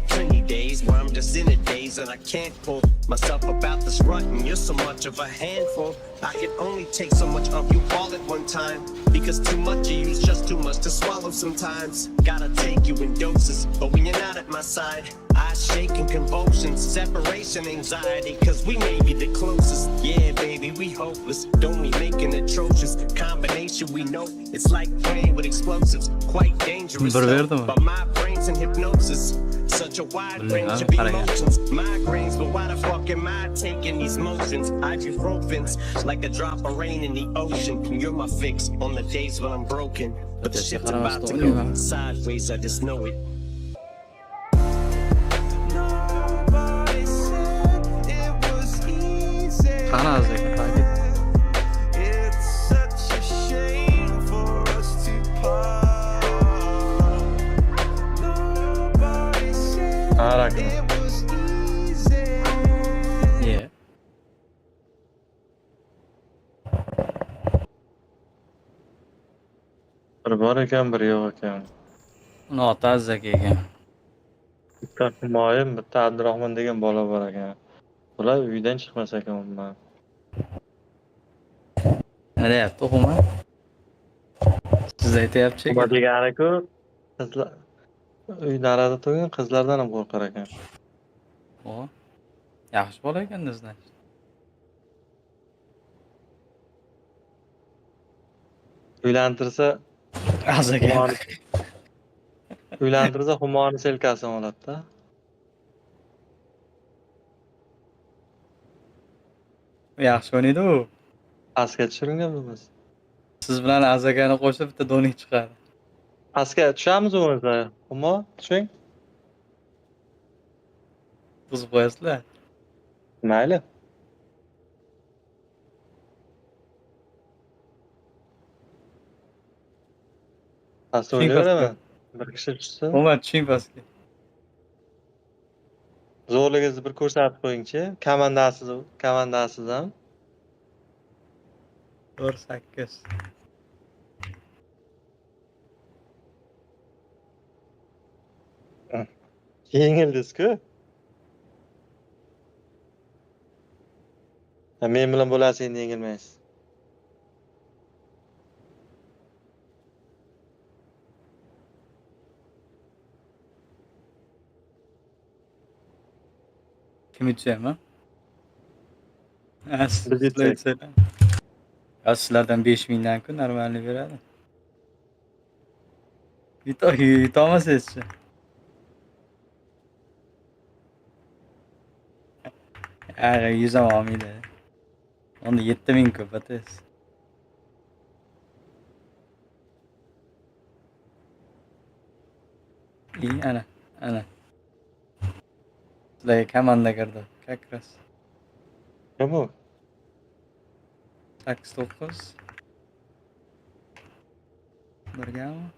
plenty days where I'm just in a daze and I can't pull myself about this rut, and you're so much of a handful. I can only take so much of you all at one time, because too much of you's just too much to swallow sometimes. Gotta take you in doses, but when you're not at my side, I shake in convulsions, separation anxiety, cause we may be the closest. Yeah, baby, we hopeless. Don't we make an atrocious combination? We know it's like playing with explosives, quite dangerous. But my brain's in hypnosis. Such a wide range of emotions. Migraines, but why the fuck am I taking these motions? Ibuprofen's like a drop of rain in the ocean. You're my fix on the days when I'm broken. But the shit's about to go sideways, I just know it. Nobody said it was easy. It's such a shame for us to part. Nobody said it was easy. Yeah. Bir bor ekan, bir yo'q ekan. Uni ota azak ekan. Bitta Humuyo'n, bitta Abdurahmon degan bola bor ekan. Ular uydan chiqmas ekan umuman. Ne deyapti Huma? Siz aytyapti Nima ekan. degani-ku, qizlar uy narada turgan qizlardan ham qo'rqar ekan. O. Yaxshi bola ekan значит. Uylantirsa Azak ekan. uylantirsa Humoni selkasini oladi-da. Yaxshi o'ynaydi u. Pastga tushiringan bo'lmas. Siz bilan azakani qo'shib bitta donik chiqadi. Pastga tushamiz o'zi. Humo, tushing. Buzib qo'yasizlar. Mayli. Pastda o'ynayveraman. Bir kishi tushsa, Huma tushing pastga. zo'rligingizni bir ko'rsatib qo'ying-chi. Komandasiz ham. 4-8. Yengildiz-ku. Men bilan bo'lasiz, endi yengilmaysiz. Kim tushyapmi? Biz yutsak. Sizlardan 5000 dan-ku normalniy beradi. Yutolmasangizchi. Aga 100 ham olmaydi. Onda 7000 ko'patasiz. Ana. Sizlarga komanda kirdi. Как раз. Kim bu? 8-9. Birgami?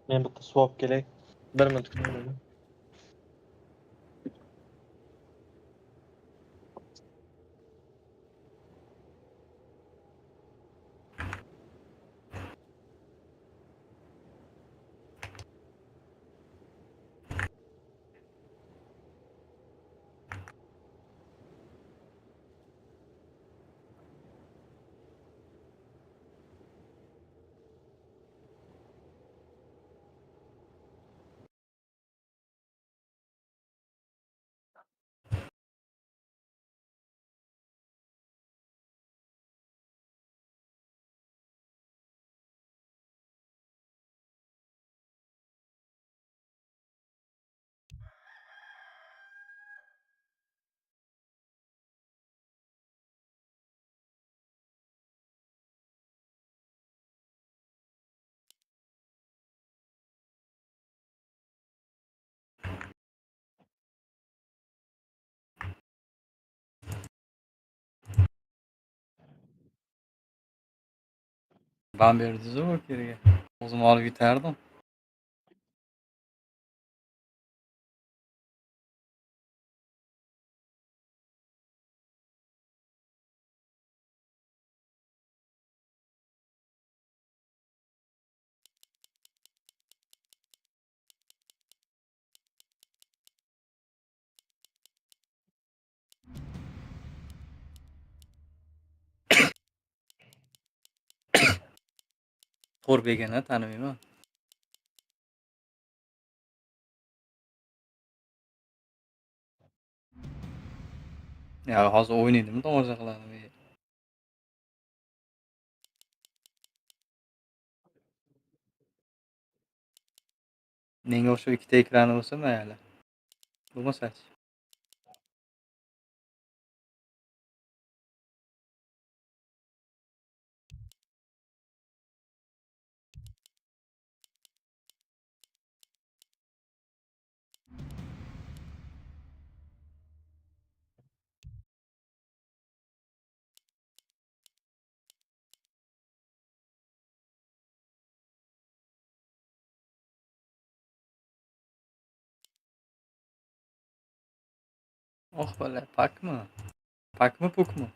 Men bitta swap kerak. 1 minut kutib. Ben berdiz o yerga. O'zim olib yutardim. To'r begona tanimayman. Ya hozir o'ynaydimi, tomosha qiladimi? Menga o'sha ikkita ekrani bo'lsa mayli. Bo'lmasa-chi. Oh bola, pakmi? Pakmi, pukmi?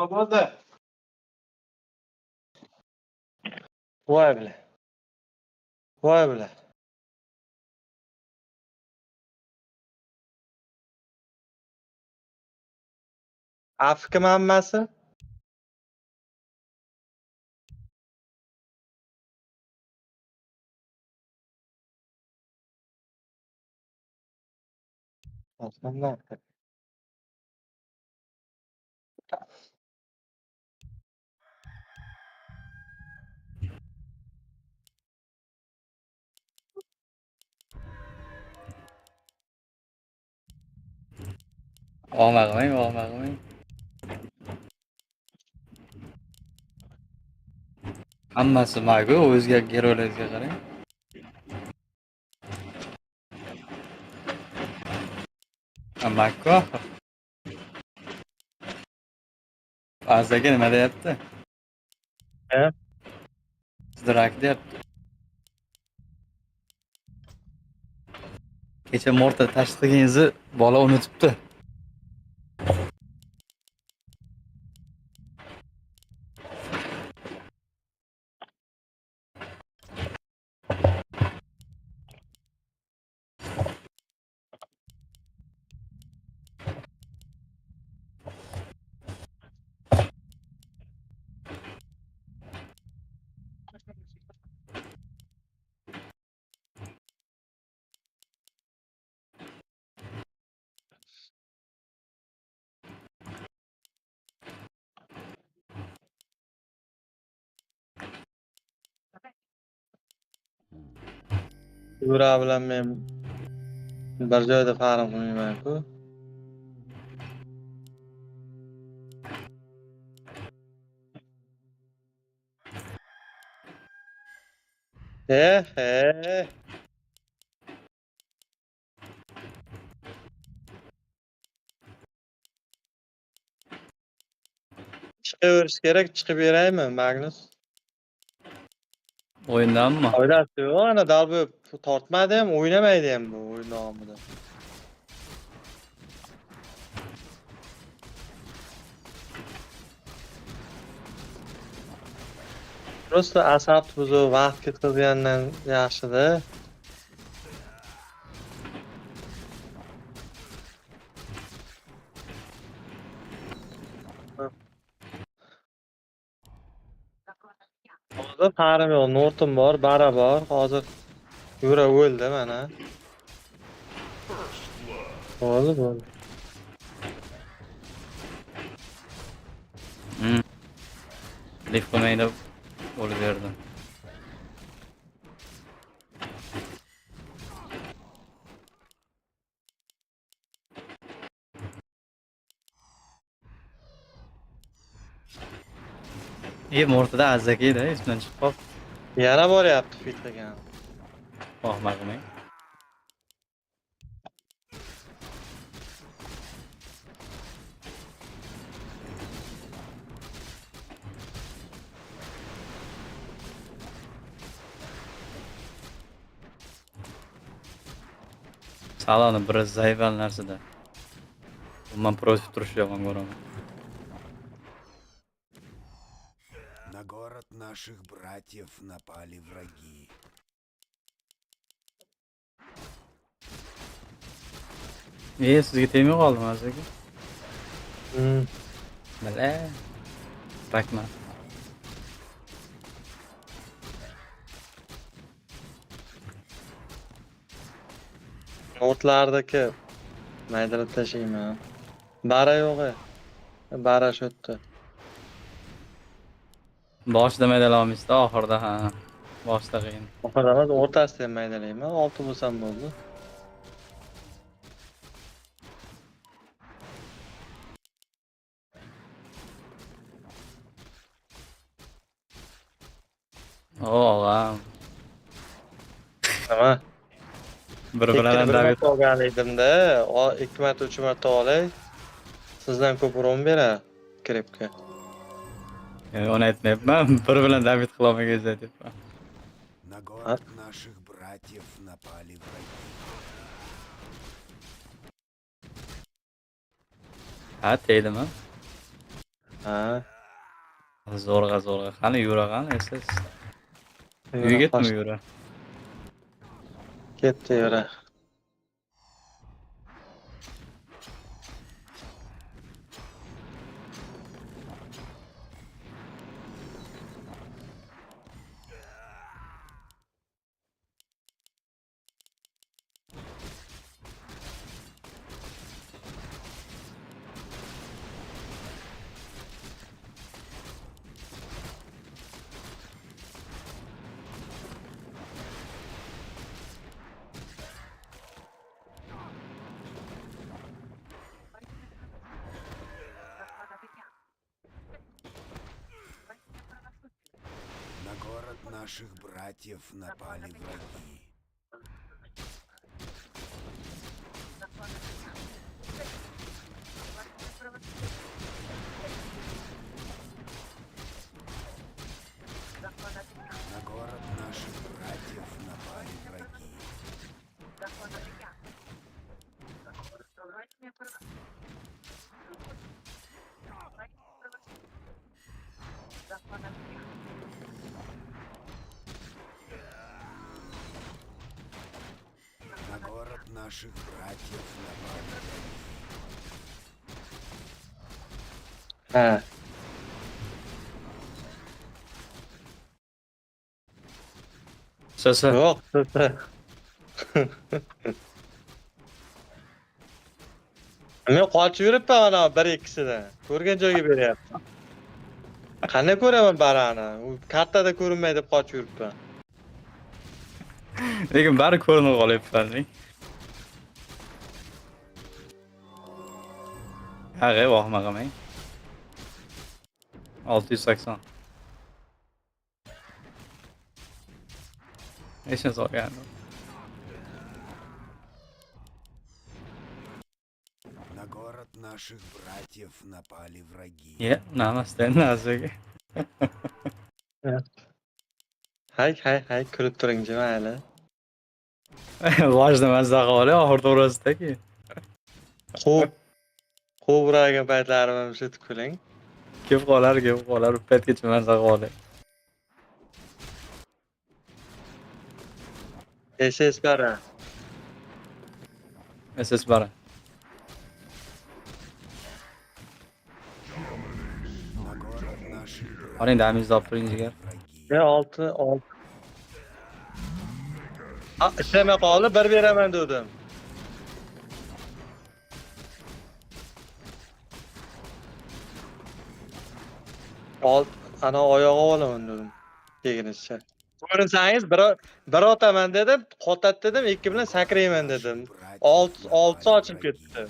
Boboda. Voy bile. Voy bile. Afrika hammasi. Osmondan. Olmag'mang. Hammasi maygu, o'zga gerolarga qarang. Makko. Azaga nima deyapti? He? Zdirak deyapti. Kecha morta tashqingizni bola unutibdi. Yura bilan men bir joyda farim qilmayman-ku. He. Chiqaverish kerak, chiqib beraymi, Magnus? O'yindanmi? Oilasi yo'q, ana dalbi tortmadi ham, o'ynamaydi ham bu o'yin davomida. Prosta asab tuzuq, vaqt ketkazgandan yaxshi-da. Hozir harim yo'q, notim bor, barabar. Hozir yura o'ldi mana. Bo'ldi. Lif qilmay deb o'lib berdim. O'rtada azzak edi, esimdan chiqib qoldi. Yana boryapti fitlagan. Vahma qilmang. Saloni bir zayval narsada. Umuman profit turish yomon ko'raman. На город наших братьев напали враги. Sizga tegmay qoldim aslida. Bala. Rahmat. O'tlardagi maydalab tashlayman. Bara yo'q. Bara shotdi. Boshida maydalayapmiz-da, oxirida ha. Boshida qiyin. Oxirida emas, o'rtasida ham maydalayman. 6 bo'lsam bo'ldi. Og'am. Nima? Bir bilan David olgan edimda, 2 marta 3 marta olay. Sizdan ko'p rom bera krepga. Onu aytmayapman, bir bilan David qilolmagan aytyapman. На город наших братьев напали враги. Ha, tegdimi? Ha. Zo'rg'a. Qani yurag'an esiz. Uyga ketmi yura? Ketdi yura. На город наших братьев напали враги. На город наших братьев напали враги. На город наших братьев напали враги. Ha. Sasa. Yo'q, sasa. Men qochib yuribman ana 1-2sidan. Ko'rgan joyga beryapti. Qanday ko'raman barani? U kartada ko'rinmay deb qochib yuribman. Lekin bari ko'rinib qolyapman. Ha, vahma qilmang. 680. Eşin zor yani. На город наших братьев напали враги. Ya, namaste, nazik. Hay, kulib turing mayli. Важно mazza qilib, oxirida urasizda-ki. Quvib urgan paytlarim ham shu kuling. Kelib qolar, paytgacha mazza qilib. SS bara. SS bara. На город наших братьев Oling damizni olib turing jigar. враги. 6. Ishlamay qoldi, bir beraman dedim. ana oyog'i olaman dedim. Teginishcha. Ko'rinsangiz bir otaman dedim, qotat dedim, 2 bilan sakrayman dedim. 6 ochilib ketdi.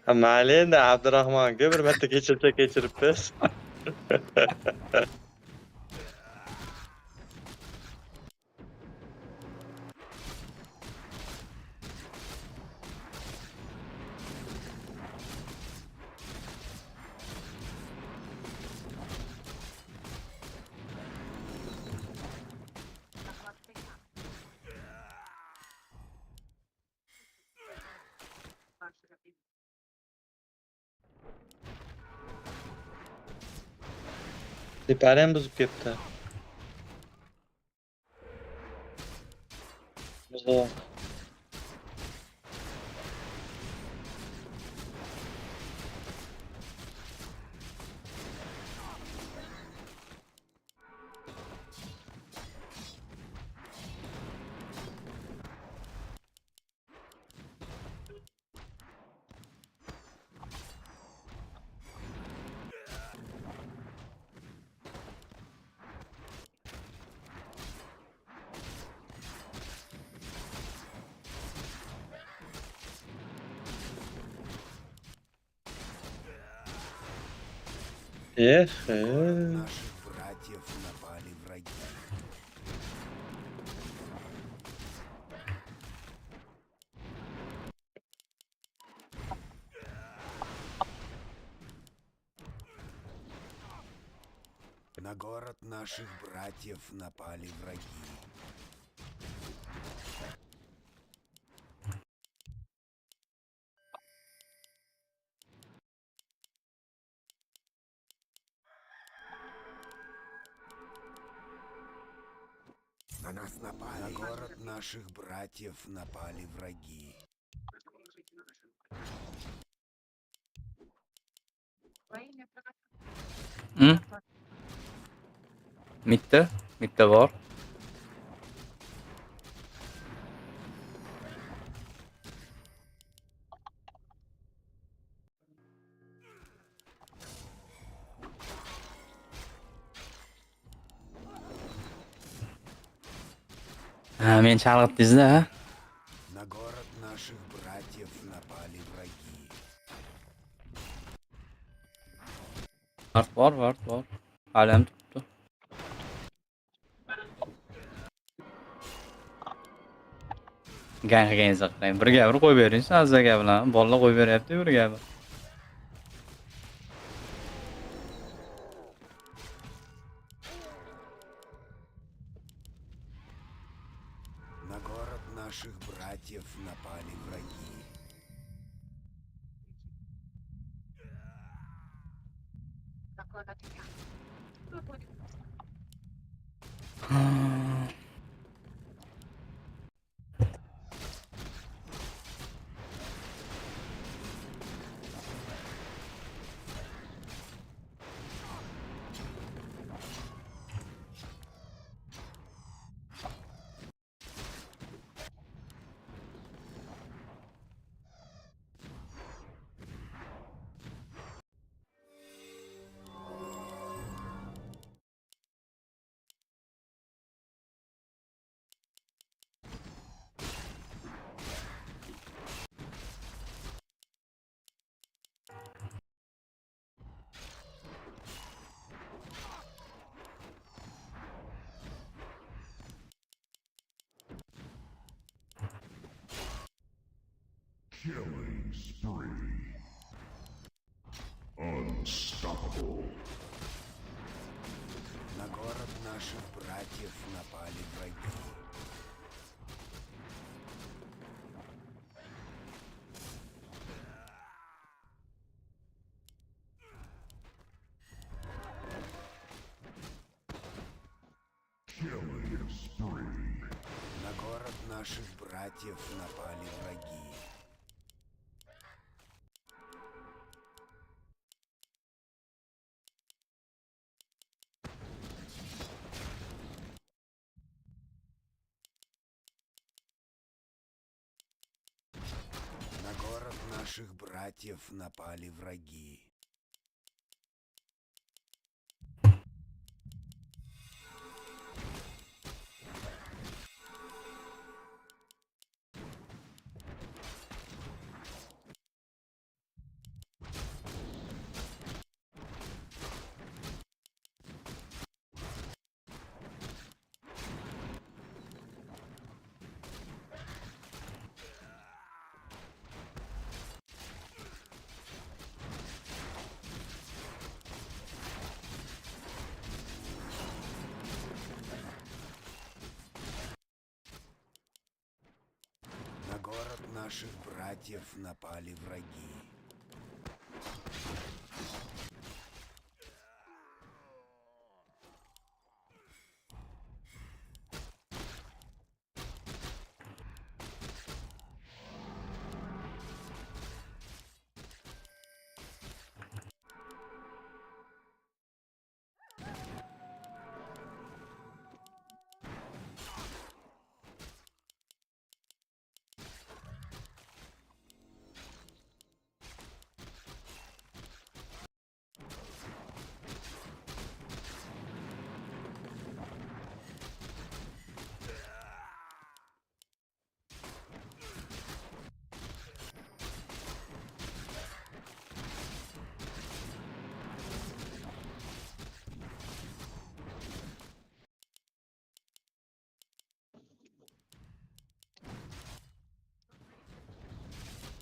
Mayli endi Abdurahmonga bir marta kechiribmiz. Tepani ham buzib ketdi. Buzoq. Эх, Наших братьев напали враги. На город наших братьев напали враги. На нас напали. На город наших братьев напали враги. Bitta bor. Men chalg'itdingiz-da. На город наших братьев напали враги. Bor. Hali ham turibdi. Gang qilganingizni qarang. Bir gapni qo'yib bering, azzaga bilan. Bolalar qo'yib beryapti bir gapni. На город наших братьев напали враги. Killing spree. Unstoppable. На город наших братьев напали враги. Killing spree. На город наших братьев напали враги. На город наших братьев напали враги. город наших братьев напали враги.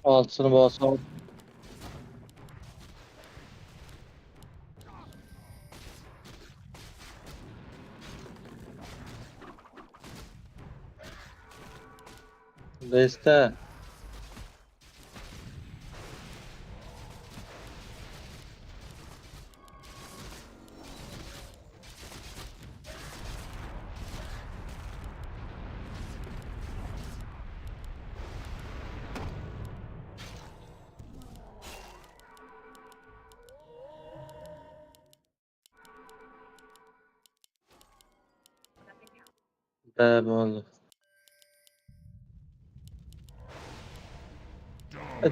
Altısını basam. Beste. Bo'ldi.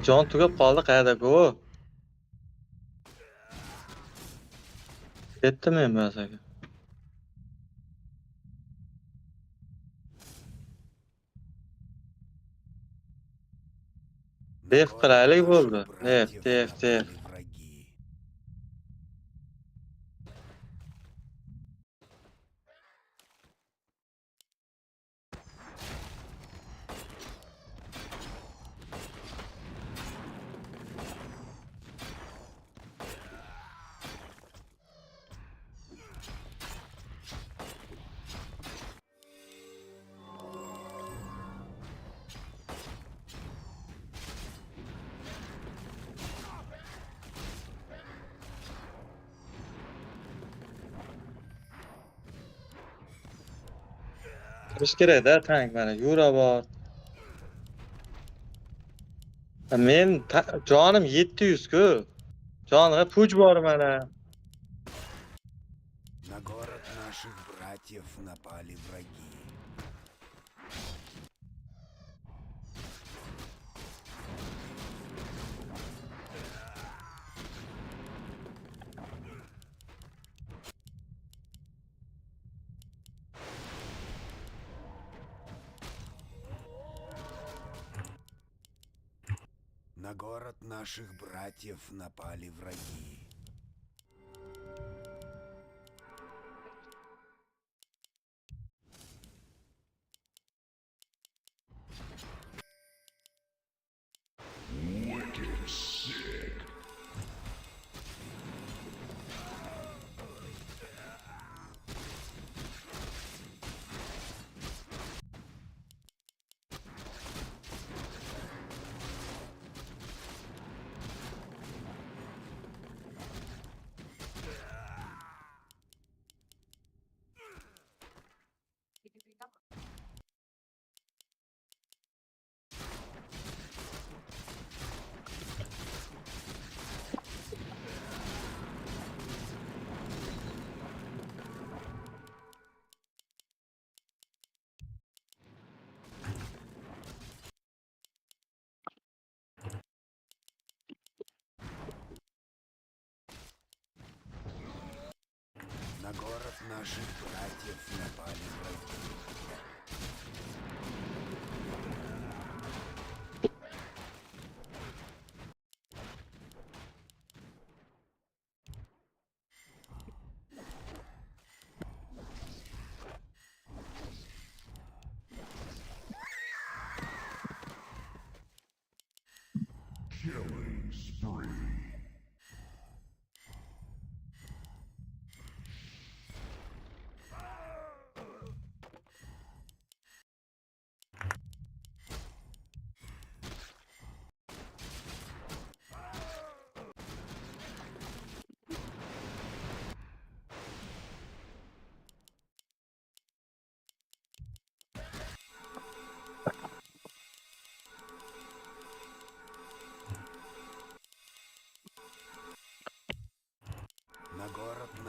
Jon tugab qoldi, qayerda-ku? Ketdimi men basaga? Def qilaylik bo'ldi. Def. Kirish kerak-da, tank mana yura bor. Men jonim 700 ku. Jonga puch bor mana. На город наших братьев напали враги. На город наших братьев напали враги. На город наших братьев напали враги.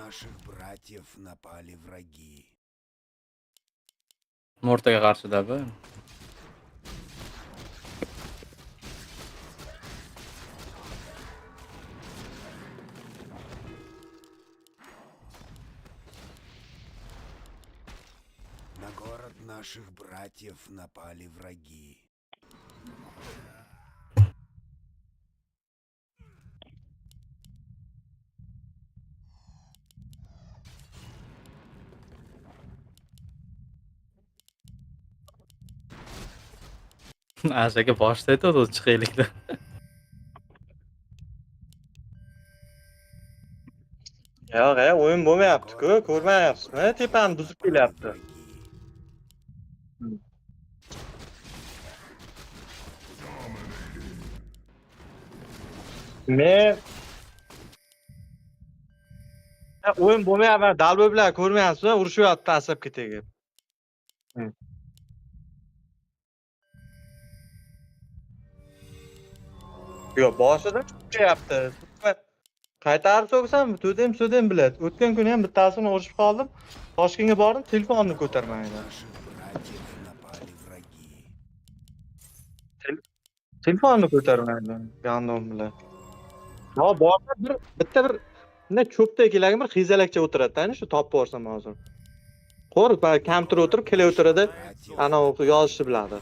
наших братьев напали враги. O'rtaga qarshida bu. На город наших братьев напали враги. Asaga boshlaydi o'zi chiqaylikda. Yo'q, o'yin bo'lmayapti-ku, ko'rmayapsizmi? Tepani buzib kelyapti. Men o'yin bo'lmayapti, dalba bilan ko'rmayapsizmi? Urushyapti asabga tegib. Yo'q, boshida chiqyapti. Qaytarib so'ksam, to'dim biladi. O'tgan kuni ham bittasini urishib qoldim. Toshkentga bordim, telefonni ko'tarmaydi. Наших братьев напали враги. Telefonni ko'tarmaydi. Gandon bilan. Ha, borda bitta bir bunday cho'pdek kelagi bir xizalakcha o'tiradi-da, shu topib borsam hozir. Qo'rib, kompyuter o'tirib, kelaveradi, ana yozishni biladi.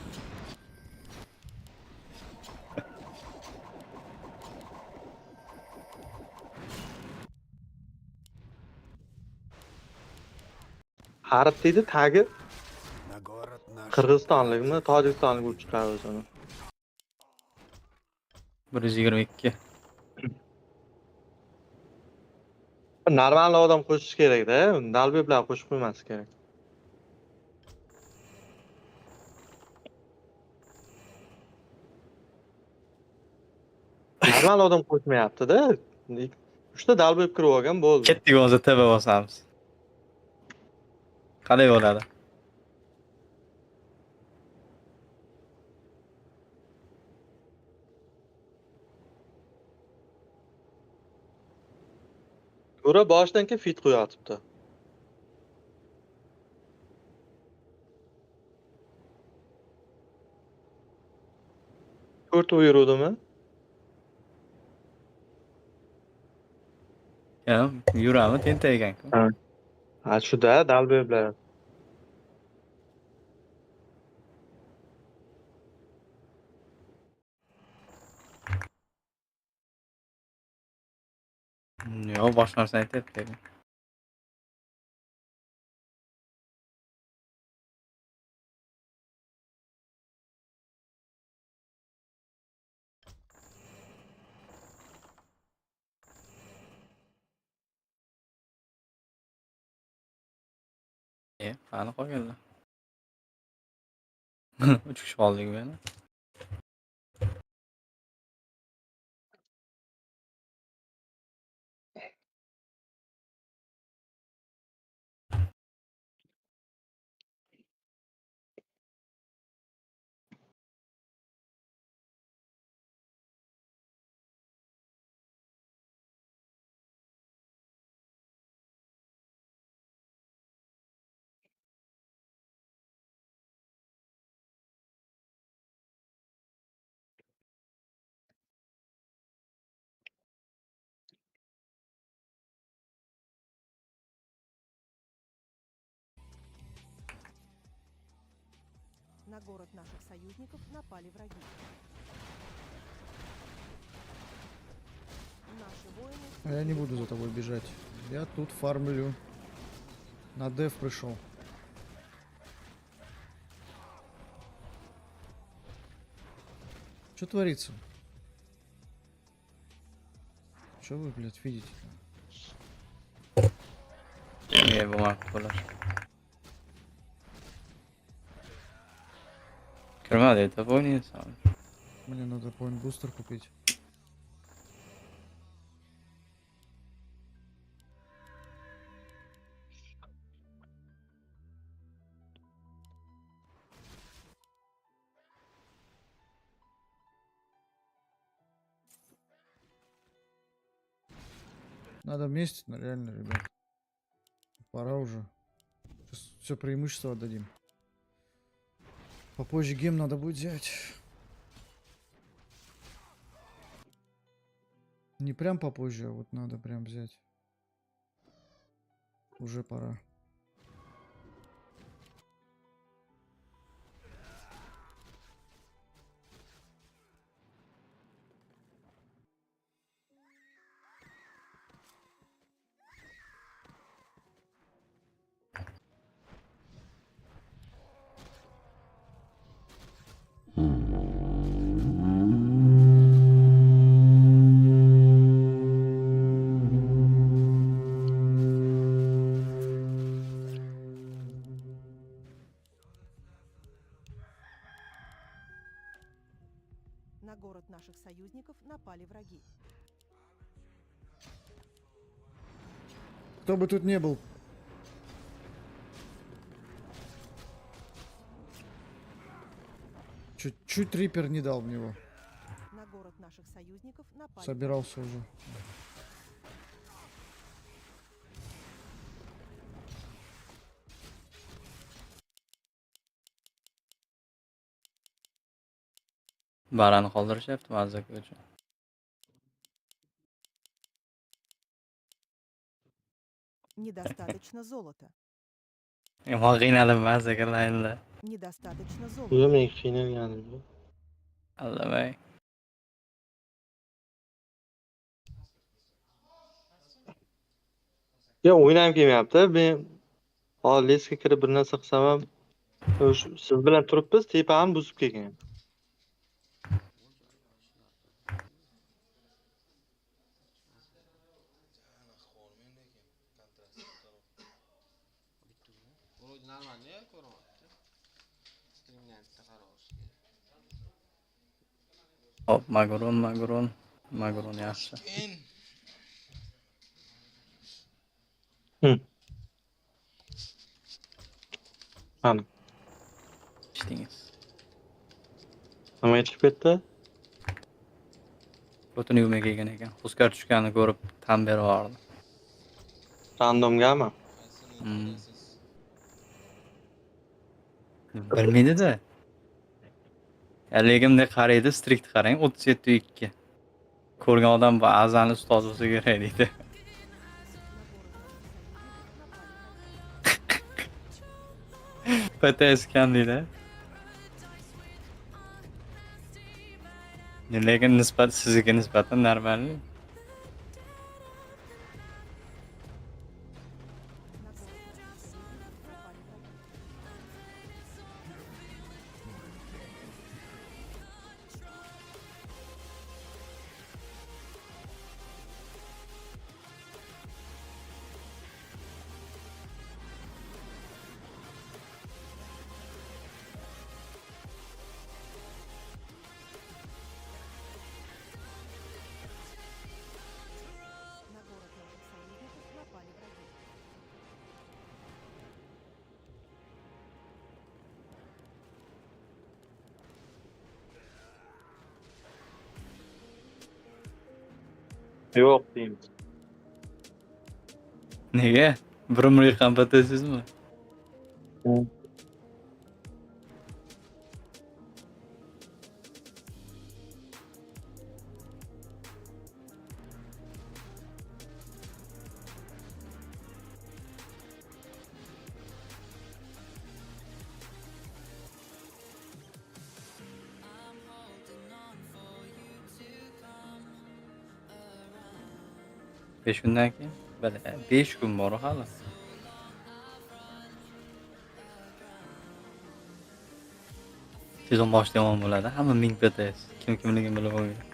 Harf deydi, tagi На город наших Qirg'izistonlikmi, Tojikistonlik bo'lib chiqadi o'zini. 122. Normal odam qo'shish kerak-da, dalbe bilan qo'shib qo'ymas kerak. Normal odam qo'shmayapti-da. 3 ta dalbe kirib olgan bo'ldi. Ketdik hozir TB bosamiz. Qanday bo'ladi? Ko'ra boshidan keyin fit qo'yatibdi. To'rt yuruvdimi? Ya, yurami tentaygan-ku. Ha, shu-da, dalbe bilan. Yo'q, boshqa narsani aytyapti. Qani qolganlar? 3 kishi qoldik mana. На город наших союзников напали враги. Наши воины... А я не буду за тобой бежать. Я тут фармлю. На деф пришел. Что творится? Что вы, блядь, видите-то? Не, бумага положь. Kirmadi, это помни сам. Мне надо point бустер купить. Надо вместе, но реально, ребят. Пора уже. Все преимущество отдадим. Попозже гем надо будет взять. Не прям попозже, а вот надо прям взять. Уже пора. На город наших союзников напали враги. Кто бы тут не был. Чуть рипер не дал в него. На город наших союзников напали. Собирался уже. Barani qoldirishyapti mazza uchun. Недостаточно золота. Yomon qiynalib mazzaga layinla. Недостаточно Juda золота. men qiynalganim bu. Allamay. Ya o'ynam kelmayapti. Men lesga kirib bir narsa qilsam ham siz bilan turibmiz, tepa ham buzib kelgan. Hop, magron yaxshi. Mana. Ichdingiz. Nima aytib ketdi? O'tini yumay kelgan ekan. Xuskar tushganini ko'rib tan beraverdi. Randomgami? Bilmaydi-da. Lekin qaraydi, strikt qarang, 37.2. Ko'rgan odam bu azani ustoz bo'lsa kerak deydi. Pытаюсь kam deydi. Lekin nisbat sizga nisbatan normal. На город наших союзников напали враги. Yo'q deymiz. Nega? Bir umr yiqqan pataysizmi? Besh kundan keyin? Bale, 5 kun bor hali. Sezon boshida yomon bo'ladi. Hamma ming patays. Kim kimligini bilib olgan.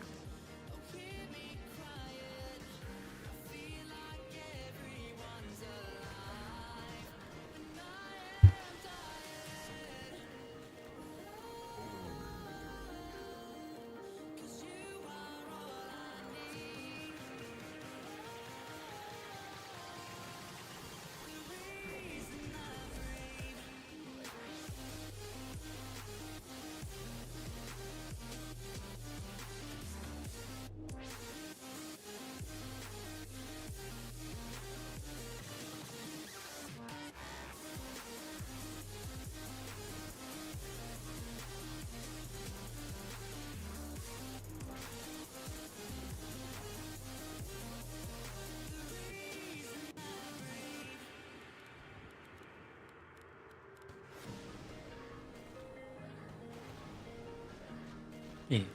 İyi.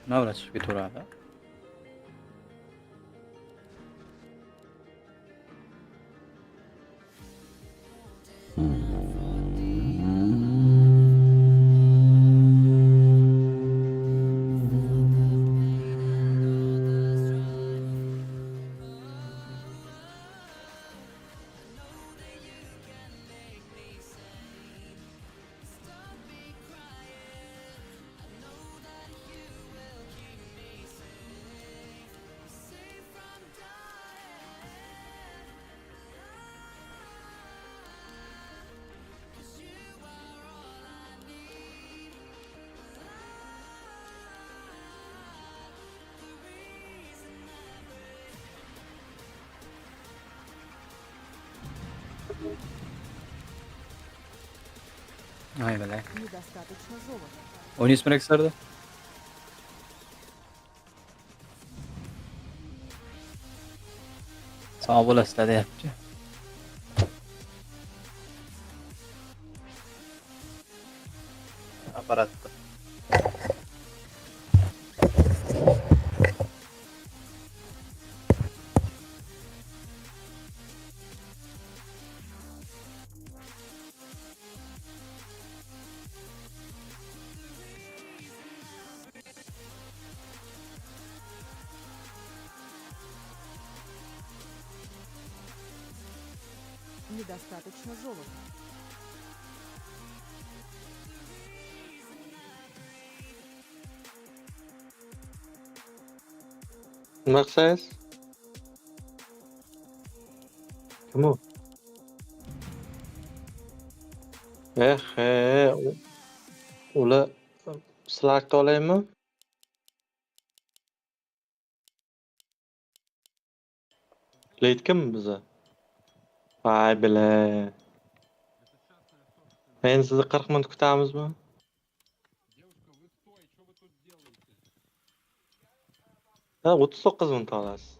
Navrat chiqib ketaveradi. Ay bala. Недостаточно золота. O'ynaysiz Rexar'da? Sağ bo'lasizlar deyapti. Apparatda. Недостаточно золота. Nima qilsangiz? Kim u? Ular Slack'ta olaymi? Leydikmi biza? Vay bile. Men sizni 40 minut kutamizmi? Ha, 39 minut olasiz.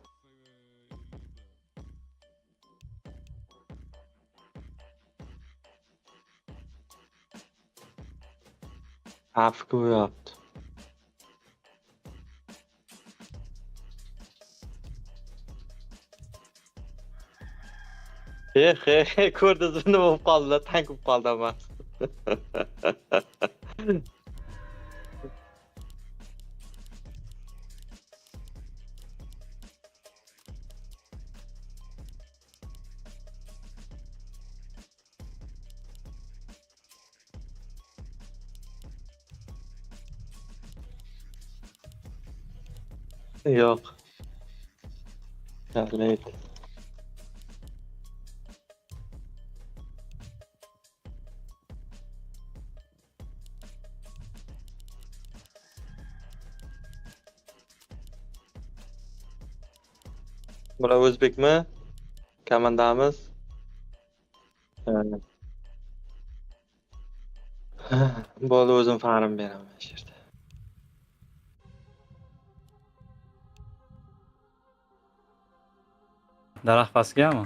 Afk bo'yapti. Ko'rdingizmi nima bo'lib qoldi? Tank bo'lib qoldi ama. Yo'q. Charlaydi. Bular o'zbekmi? Komandamiz. Bo'ldi, o'zim farm beraman shu yerda. Daraxt pastgami?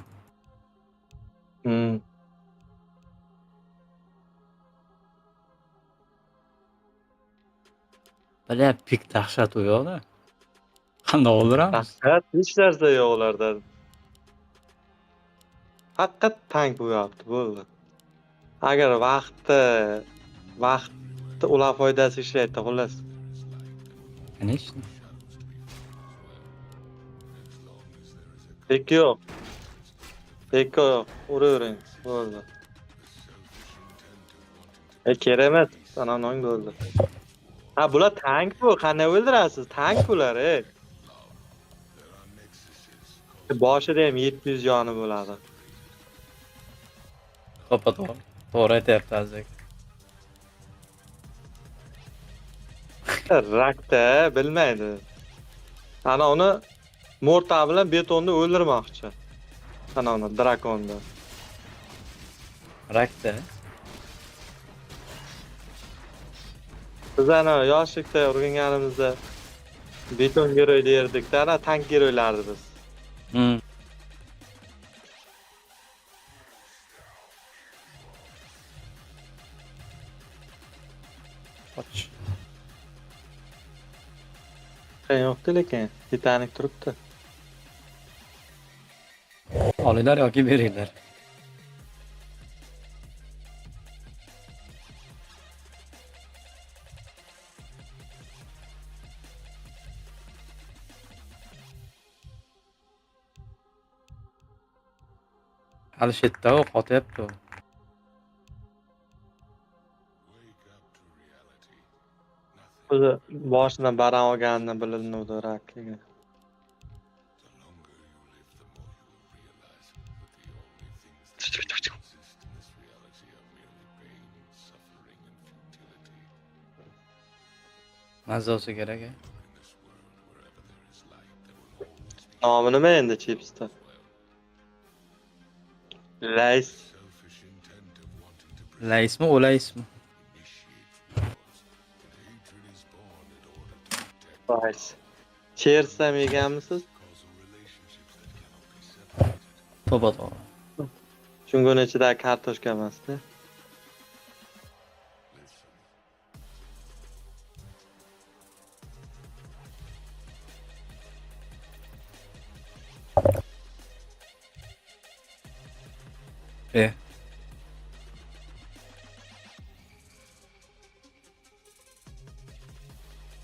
Bala pik dahshat u yoqda. Qanday o'ldiramiz? Dahshat hech narsa yo'q ularda. Haqiqat tank bo'yapti, bo'ldi. Agar vaqtni ular foydasi ishlaydi, xullas. Конечно. Pek yo'q. Uravering, bo'ldi. Kerak emas, sananong bo'ldi. Ha, bular tank bu, qanday o'ldirasiz? Tank bular, Boshida ham 700 joni bo'ladi. To'g'ri aytyapti azizlar. Rakda bilmaydi. Ana uni morta bilan betonni o'ldirmoqchi. Ana uni drakonni. Rakda. Biz ana yoshlikda o'rganganimizda beton geroy derdik-da, ana tank geroylardi biz. Boshqa yo'qdi lekin. Titanik turibdi. Olinglar yoki beringlar. Hali shetda u qotyapti u. O'zi boshidan baran olganini bilinuvdi rakligi. Mazza olsa kerak. Nomi nima endi chipsda? Lays. Laysmi, o'laysmi? Lays. Cheers'dan yeganmisiz? To'g'ri. Shunga ichida kartoshka emasda.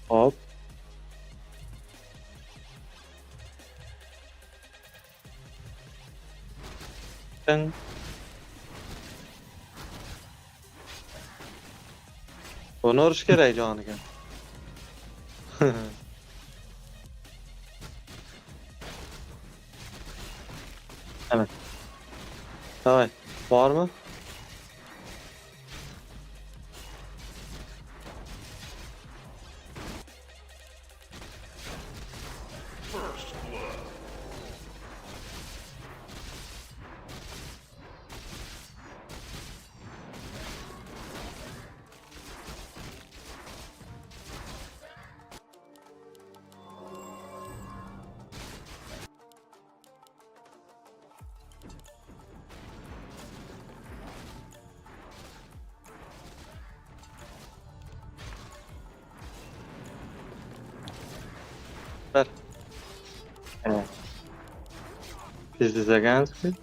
Hop. Ding. Buni urish kerak joniga. Ana. Davay, bormi? Ver. Evet. This is against me.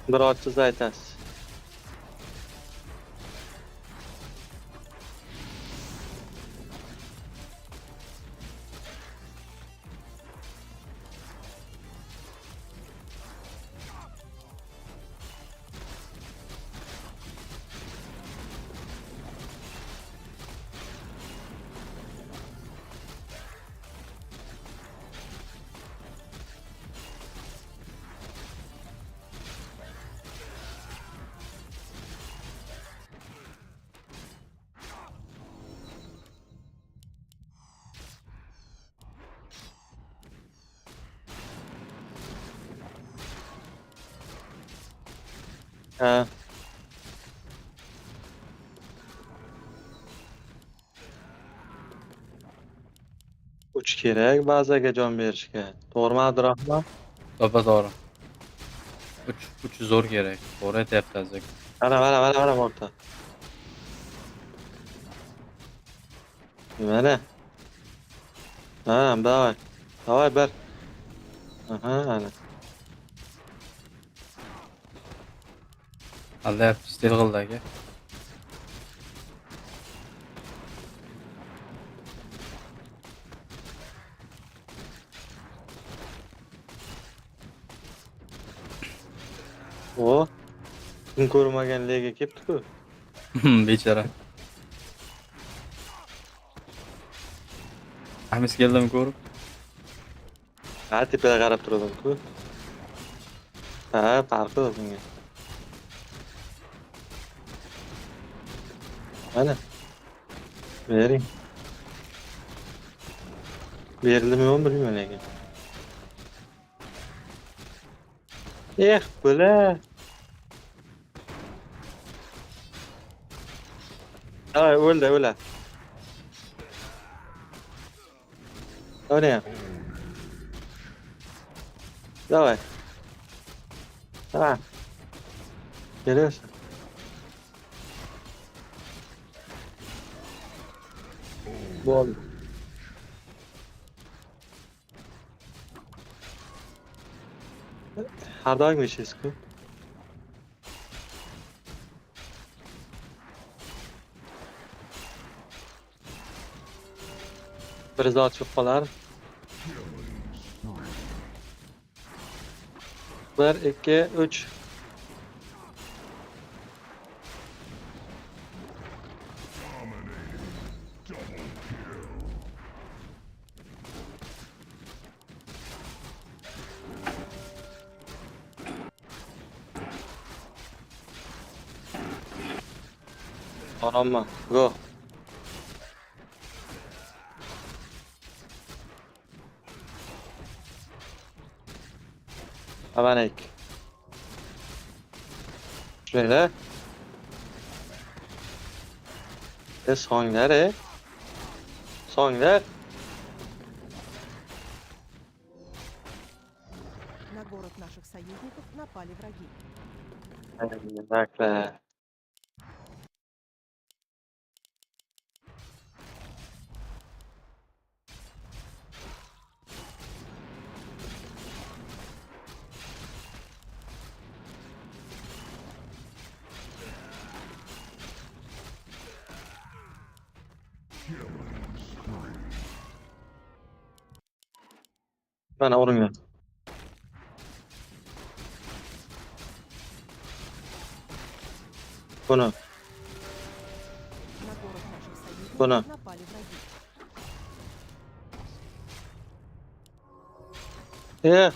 Biroz aytasiz. Ha. Uch kerak bazaga jon berishga. To'g'rimi Abdurahmon? To'g'ri. 3 zo'r kerak. To'g'ri aytyapti azizlar. Mana o'rta. Mana. Ha, davay. Davay bir. Aha, ana. Aldayapti, stil qildi aka. O, kun ko'rmagan lega kelibdi-ku. Bechora. Ahmis keldimi ko'rib? Ha, tepada qarab turdim-ku. Ha, farqi yo'q bunga. Mana. Bering. Berildimi yo'qmi bilmayman lekin. Bo'la. Давай, öyle. O ne? Давай. Ha. Geliyorsun. Bol. Har doim ishlaysiz-ku. Bir zot chiqib qolar. 1, 2, 3. Anamma, go. Avanek. Şöyle. Songlar. Songlar. На город наших союзников напали враги. Bekle. Bana vurmuyor. Bunu. На город наших союзников Бuna. напали враги.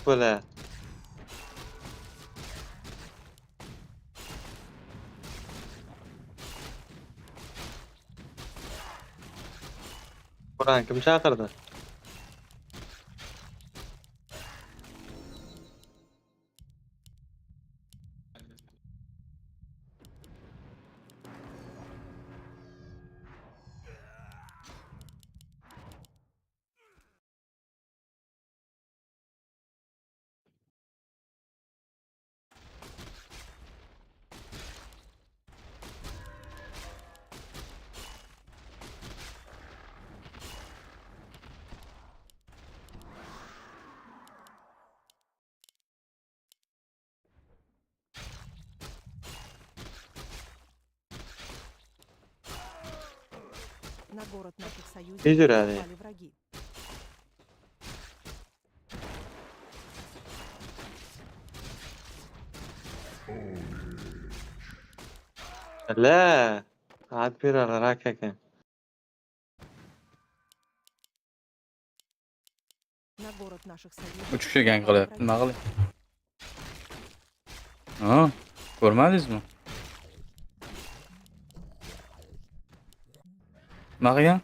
Böyle. Kur'an kim çağırdı? На город наших Иди, союзников Ради. напали враги. La. Admiral rakaka. На город наших союзников Uch kishi gang напали qilyapti. враги. Nima qilay? Ha, ko'rmadingizmi? Nima qilgan?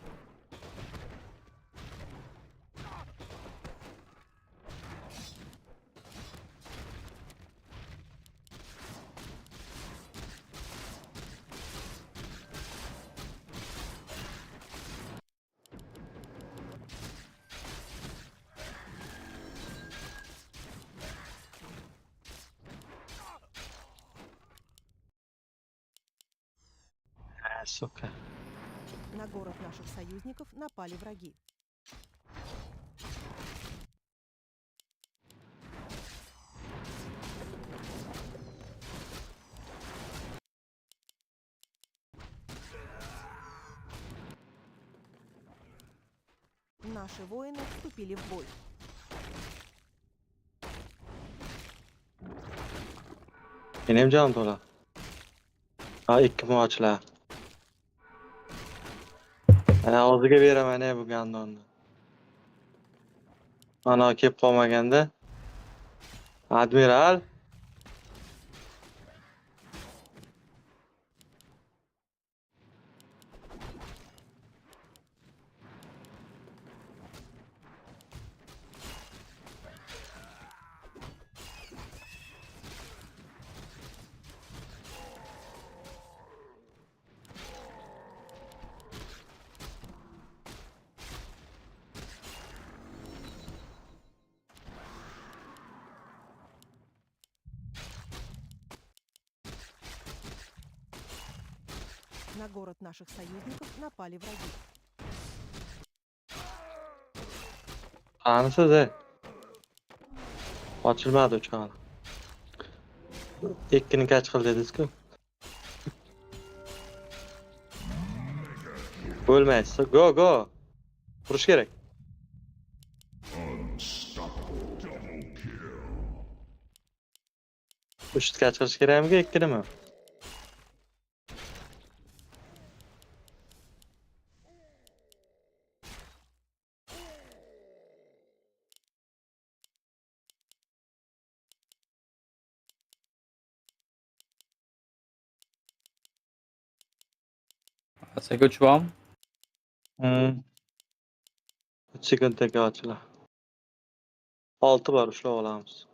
Сука. На город наших союзников напали враги. Наши воины вступили в бой. Benim canım to'la. Ha, 2 mochlar. Og'ziga beraman bu gandonni. Mana kelib qolmaganda. Admiral. На город наших союзников напали враги. Qanisiz ey? Ochilmadi uchoq. Ikkini kach qil dedingiz-ku. Bo'lmaysiz. Go, go. Urish kerak. Uchta kach qilish kerakmi, ikkinimi? Sen uçmam. 3 sekundga ochiladi. 6 bor, ushlab olamiz.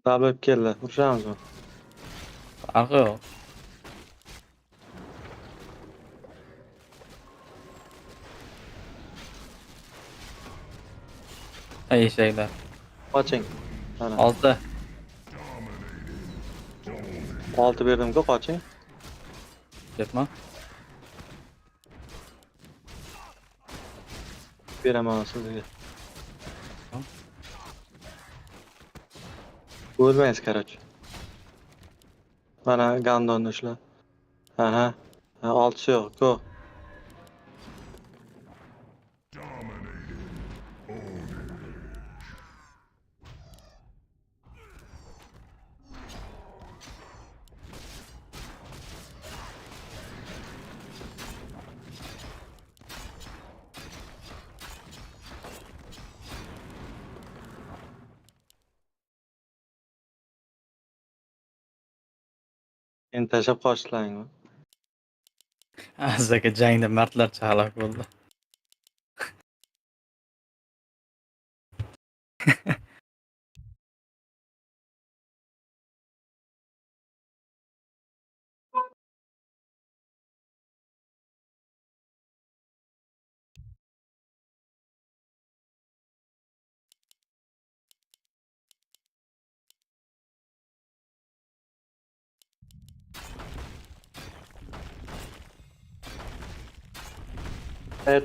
Tabib keldi. Urishamizmi? Farqi yo'q. Eshaklar. Qoching. Mana. 6. 6 berdim-ku, qoching. Ketma. Beraman sizga. Bo'lmaysiz, короче. Mana gandonni ushla. Aha. 6 yo'q, go. Endi tashlab qoshlangmi? Aslida jangda mardlarcha halok bo'ldi.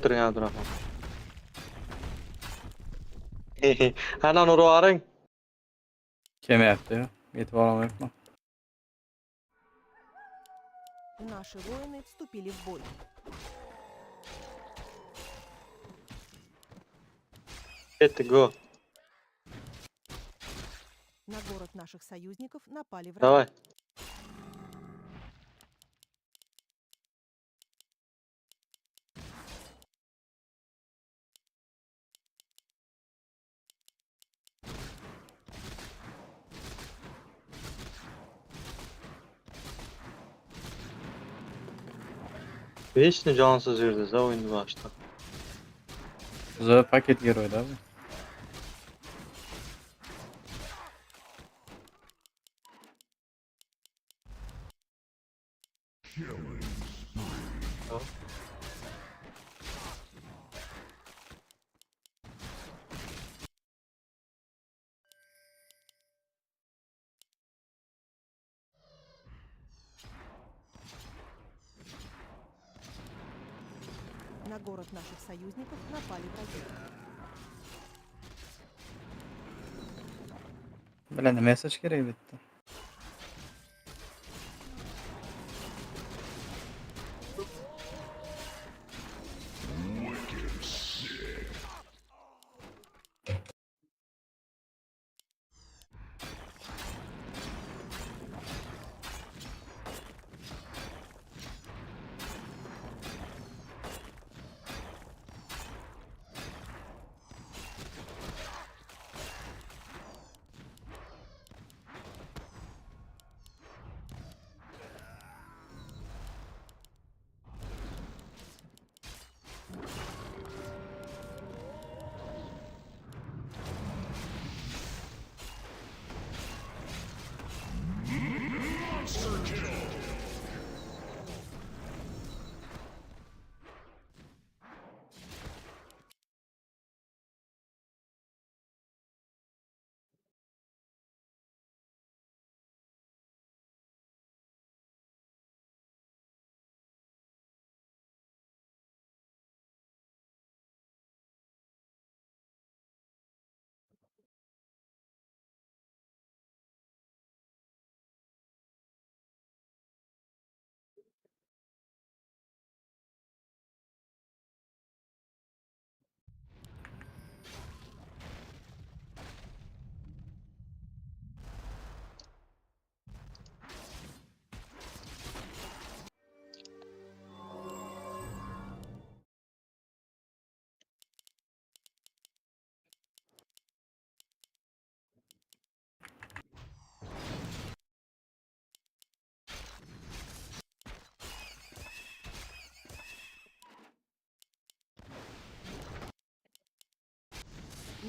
Turing Abdurahmon. Ana uni urib Kelmayapti-yu. Yetib olmayapman. Наши воины вступили в бой. Ketdi, go. На город наших союзников напали враги. Давай. Вечно jonsiz yurdi za o'yinni boshida. O'zi paket giroyda bu. На город наших союзников напали враги. Bilan mesaj kerak bitta.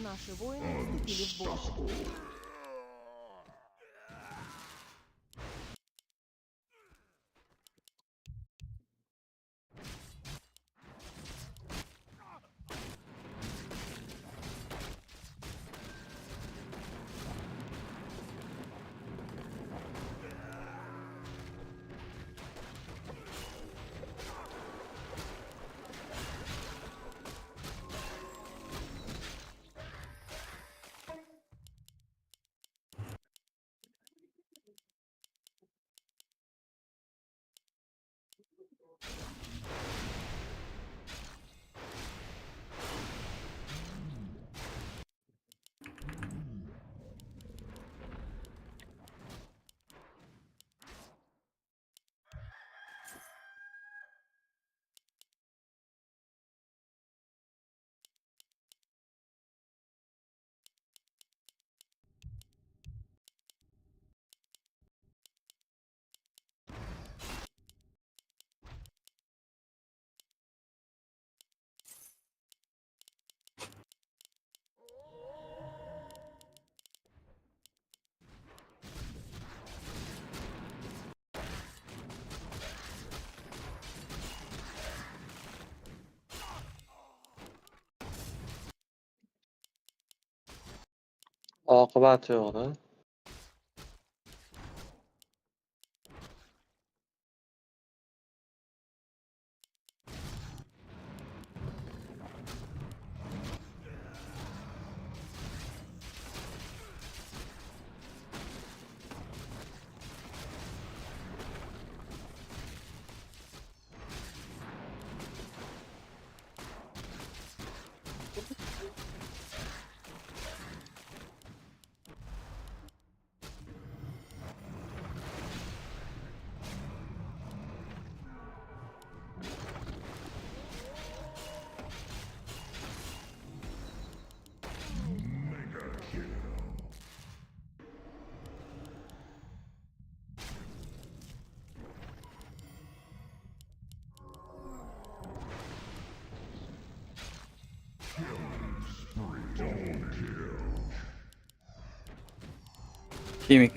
наши воины вступили в бой. Oqibati yo'q-da. Kimik.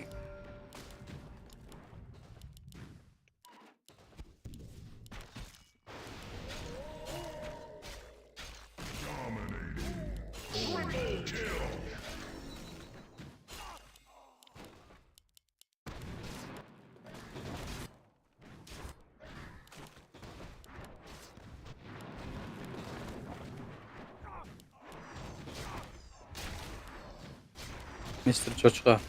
Mr. Çoçka.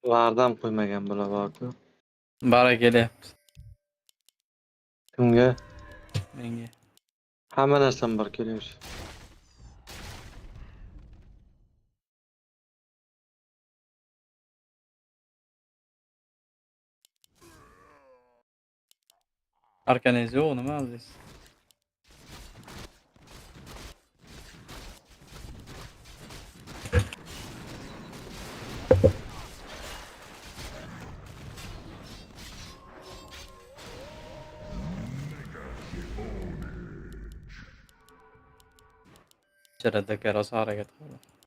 Vardam qo'ymagan bo'laborku. Bara kelyapti. Kimga? Menga. Hamma narsam bor kelyapti. Arkangiz yo'q, nima o'zingiz? Ichkarida rosa harakat qildi.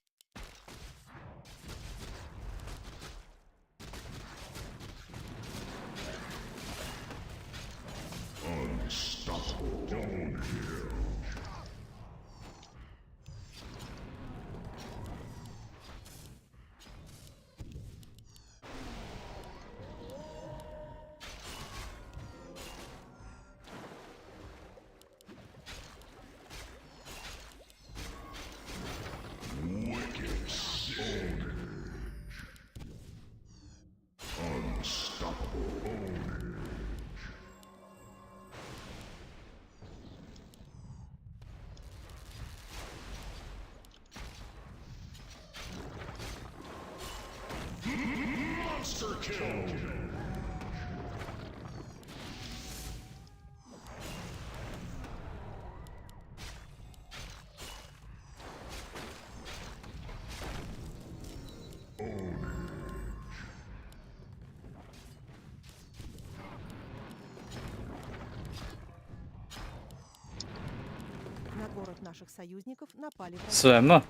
город наших союзников напали враги. Своему.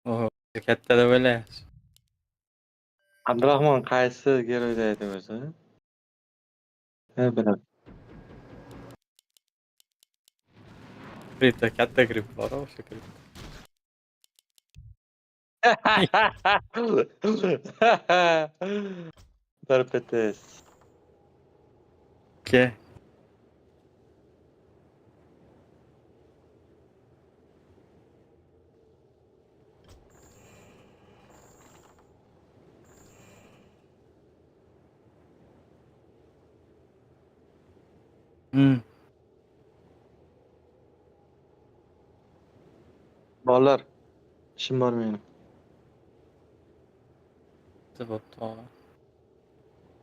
Oho, katta deb o'ylayapsiz. Abdurahmon qaysi geroyda edi o'zi? Biladi. Kripto, katta kripto bor o'sha kripto. Pытаюсь. Ke. Bolalar, ishim bor mening. Bo'pti.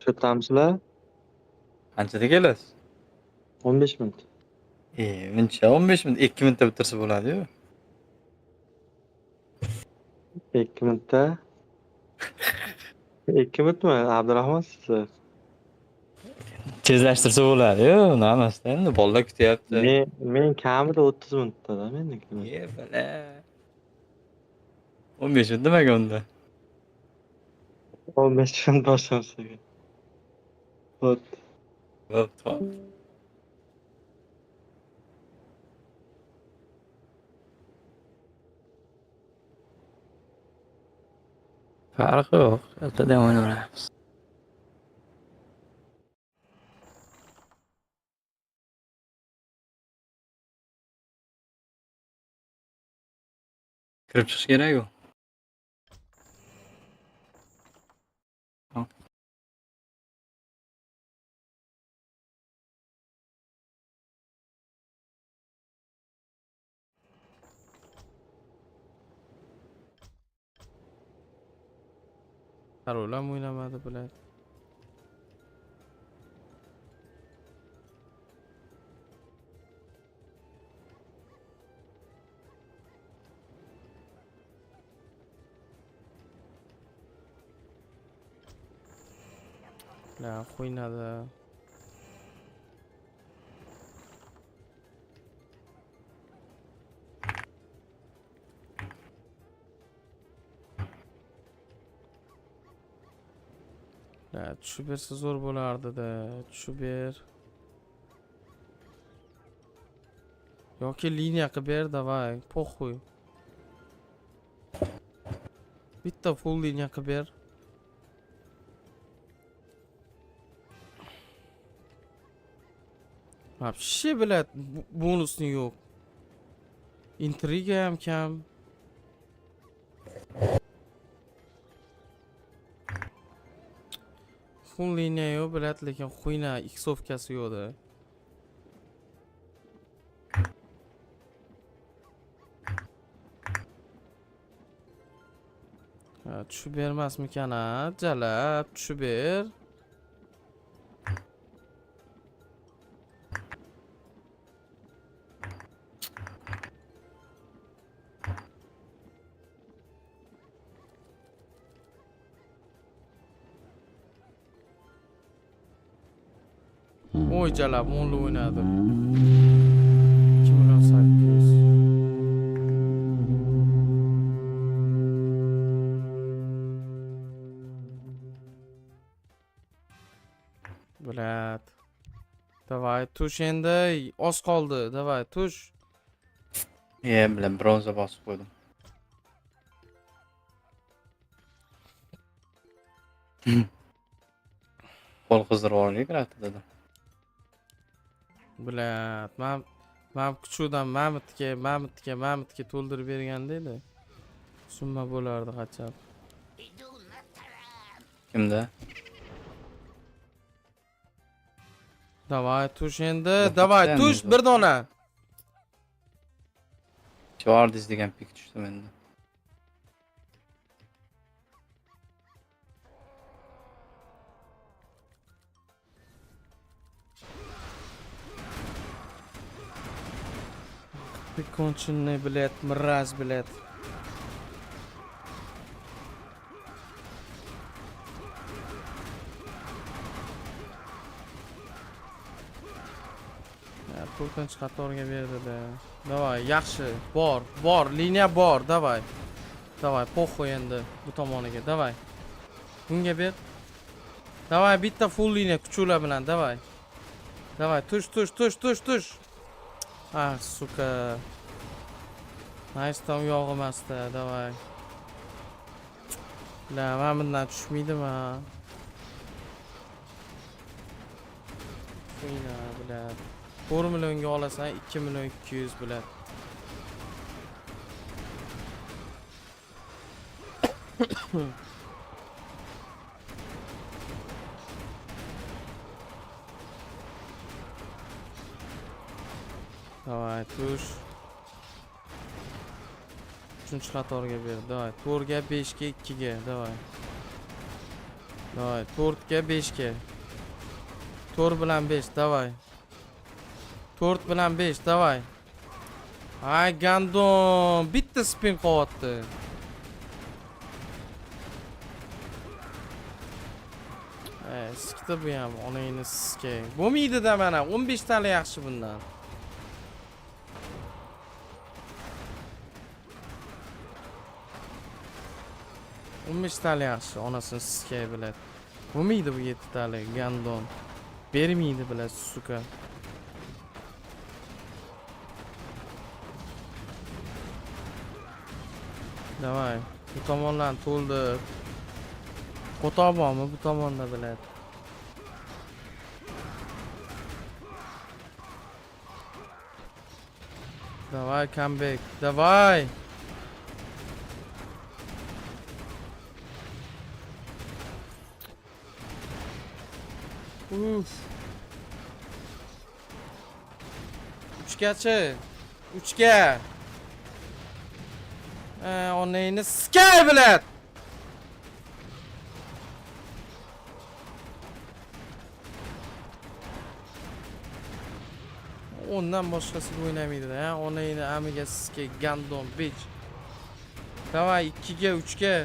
Cho'tamsizlar? Qanchada kelasiz? 15 minut. Muncha 15 minut, 2 minutda bitirsa bo'ladi-yu. 2 minutda. 2 minutmi? Abdurahmon sizlar. Tezlashtirsa bo'ladi-yu, uni hammasidan endi bolalar kutyapti. Men kamida 30 minutda menniki. Bala. 15 minut nimaga unda? 15 minut boshlamasiga. Bo'pti. Bo'pti. Farqi yo'q, ertadan o'ynaymiz. Kirib chiqish kerak-ku. Parolam o'ynamadi bular. La o'ynadi. Tushib bersa zo'r bo'lardi-da, tushib ber. Yoki liniya qilib ber, davay, poxuy. Bitta full liniya qilib ber. Вообще, блядь, bonusni yo'q. Intriga ham kam. Full liniya yo'q, блядь, lekin xuyna iksovkasi yo'q-da. Tushib bermasmikan, jalab, tushib ber. Oy jalab, o'nli o'ynadim. 2.8 Блядь. Давай, tush endi. Oz qoldi. Давай, tush. Bilan bronza bosib qo'ydim. Qo'l qizdirib oldik, Kartada. Блядь, men kuchudan Mamitga to'ldirib berganda edi. Summa bo'lardi qachab. Kimda? Davay, tush endi. Davay, tush bir dona. Chordiz degan pik tushdi menda. Конченый, блядь, мразь, блядь. 4-chi qatorga berdi-da. Davay, yaxshi. Bor, liniya bor, davay. Davay, po'xo'y endi bu tomoniga, davay. Bunga ber. Davay, bitta full liniya kuchlar bilan, davay. Davay, tush. Ah, suka. Nice'dan uyog'i emasda, davay. La, men bundan tushmaydimi? Shuyna, bular. 4 millionga olasan, 2 million 200 bular. Davay, tush. 3-chi qatorga ber, davay. 4ga, 5ga, 2ga, davay. Davay, 4ga, 5ga. 4 bilan 5, davay. 4 bilan 5, davay. Ay, gandon, bitta spin qo'yapti. Sikdi bu ham, onangni siskay. Bo'lmaydi-da mana, 15 tali yaxshi bundan. Tali yaxshi, onasini siskay biladi. Bo'lmaydi bu 7 tali gandon. Bermaydi biladi, suka. Davay, bu tomondan to'ldi. Qo'toq bormi bu tomonda biladi. Davay, comeback. Davay. Uf. 3gachi. 3ga. Onangni skay biladi. Ondan boshqasiga o'ynamaydi-da, ha? Onangni amiga skay gandon bitch. Davay, 2ga, 3ga.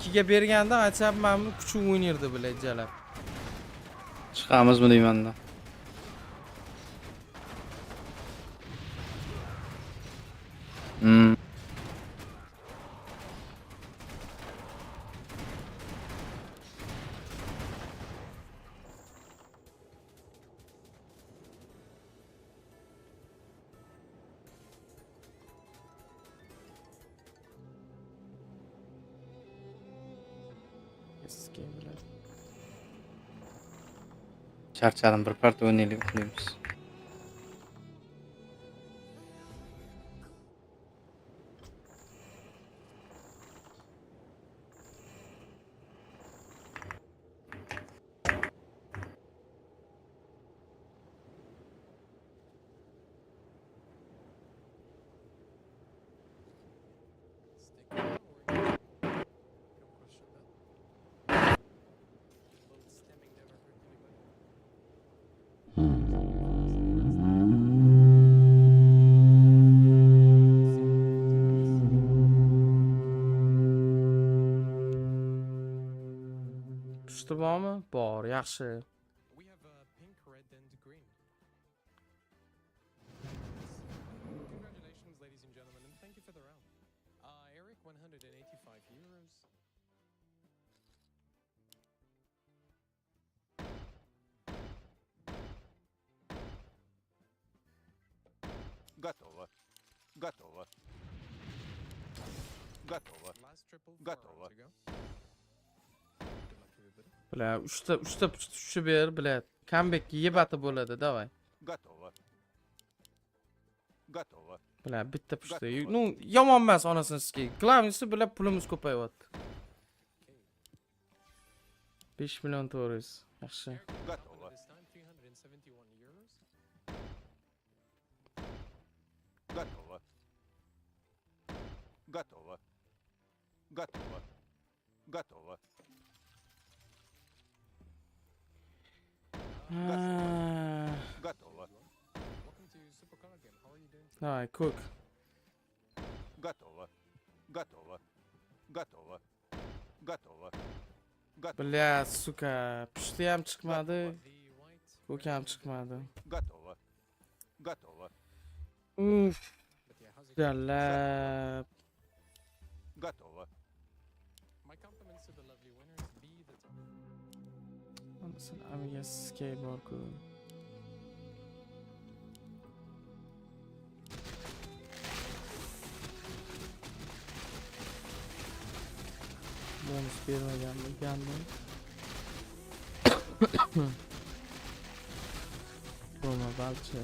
2ga berganda aytsammanmi, kuchi o'ynirdi bilay jalab. Chiqamizmi deyman-da. Charchadim, bir parta o'ynaylik uxlaymiz. Tushdi bormi? Bor, yaxshi. We have pink, red, and green. Congratulations, ladies and gentlemen, and thank you for the round. Eric, 185 euros. Готово. Готово. Готово. Last triple, 4 Готово. rounds to go. Bля, 3ta tushib ber, bilad. Comeback yebati bo'ladi, davay. Готово. Готоvo. Bля, bitta pushta. Ну, yomon emas onasini skey. Klavnisi bilan pulimiz ko'payyapti. 5 million to'g'riz. Yaxshi. Готово. Готово. Готово. Готово. Готово. Готово. Давай, cook. Готово. Готово. Готово. Готово. Bля, suka, pushti ham chiqmadi. Ukam chiqmadi. Готово. Готово. Uff. Jallab. Готово. Sen amiga skateboardku. Bonus bermaganmi ekanmi? Bo'lma balchi.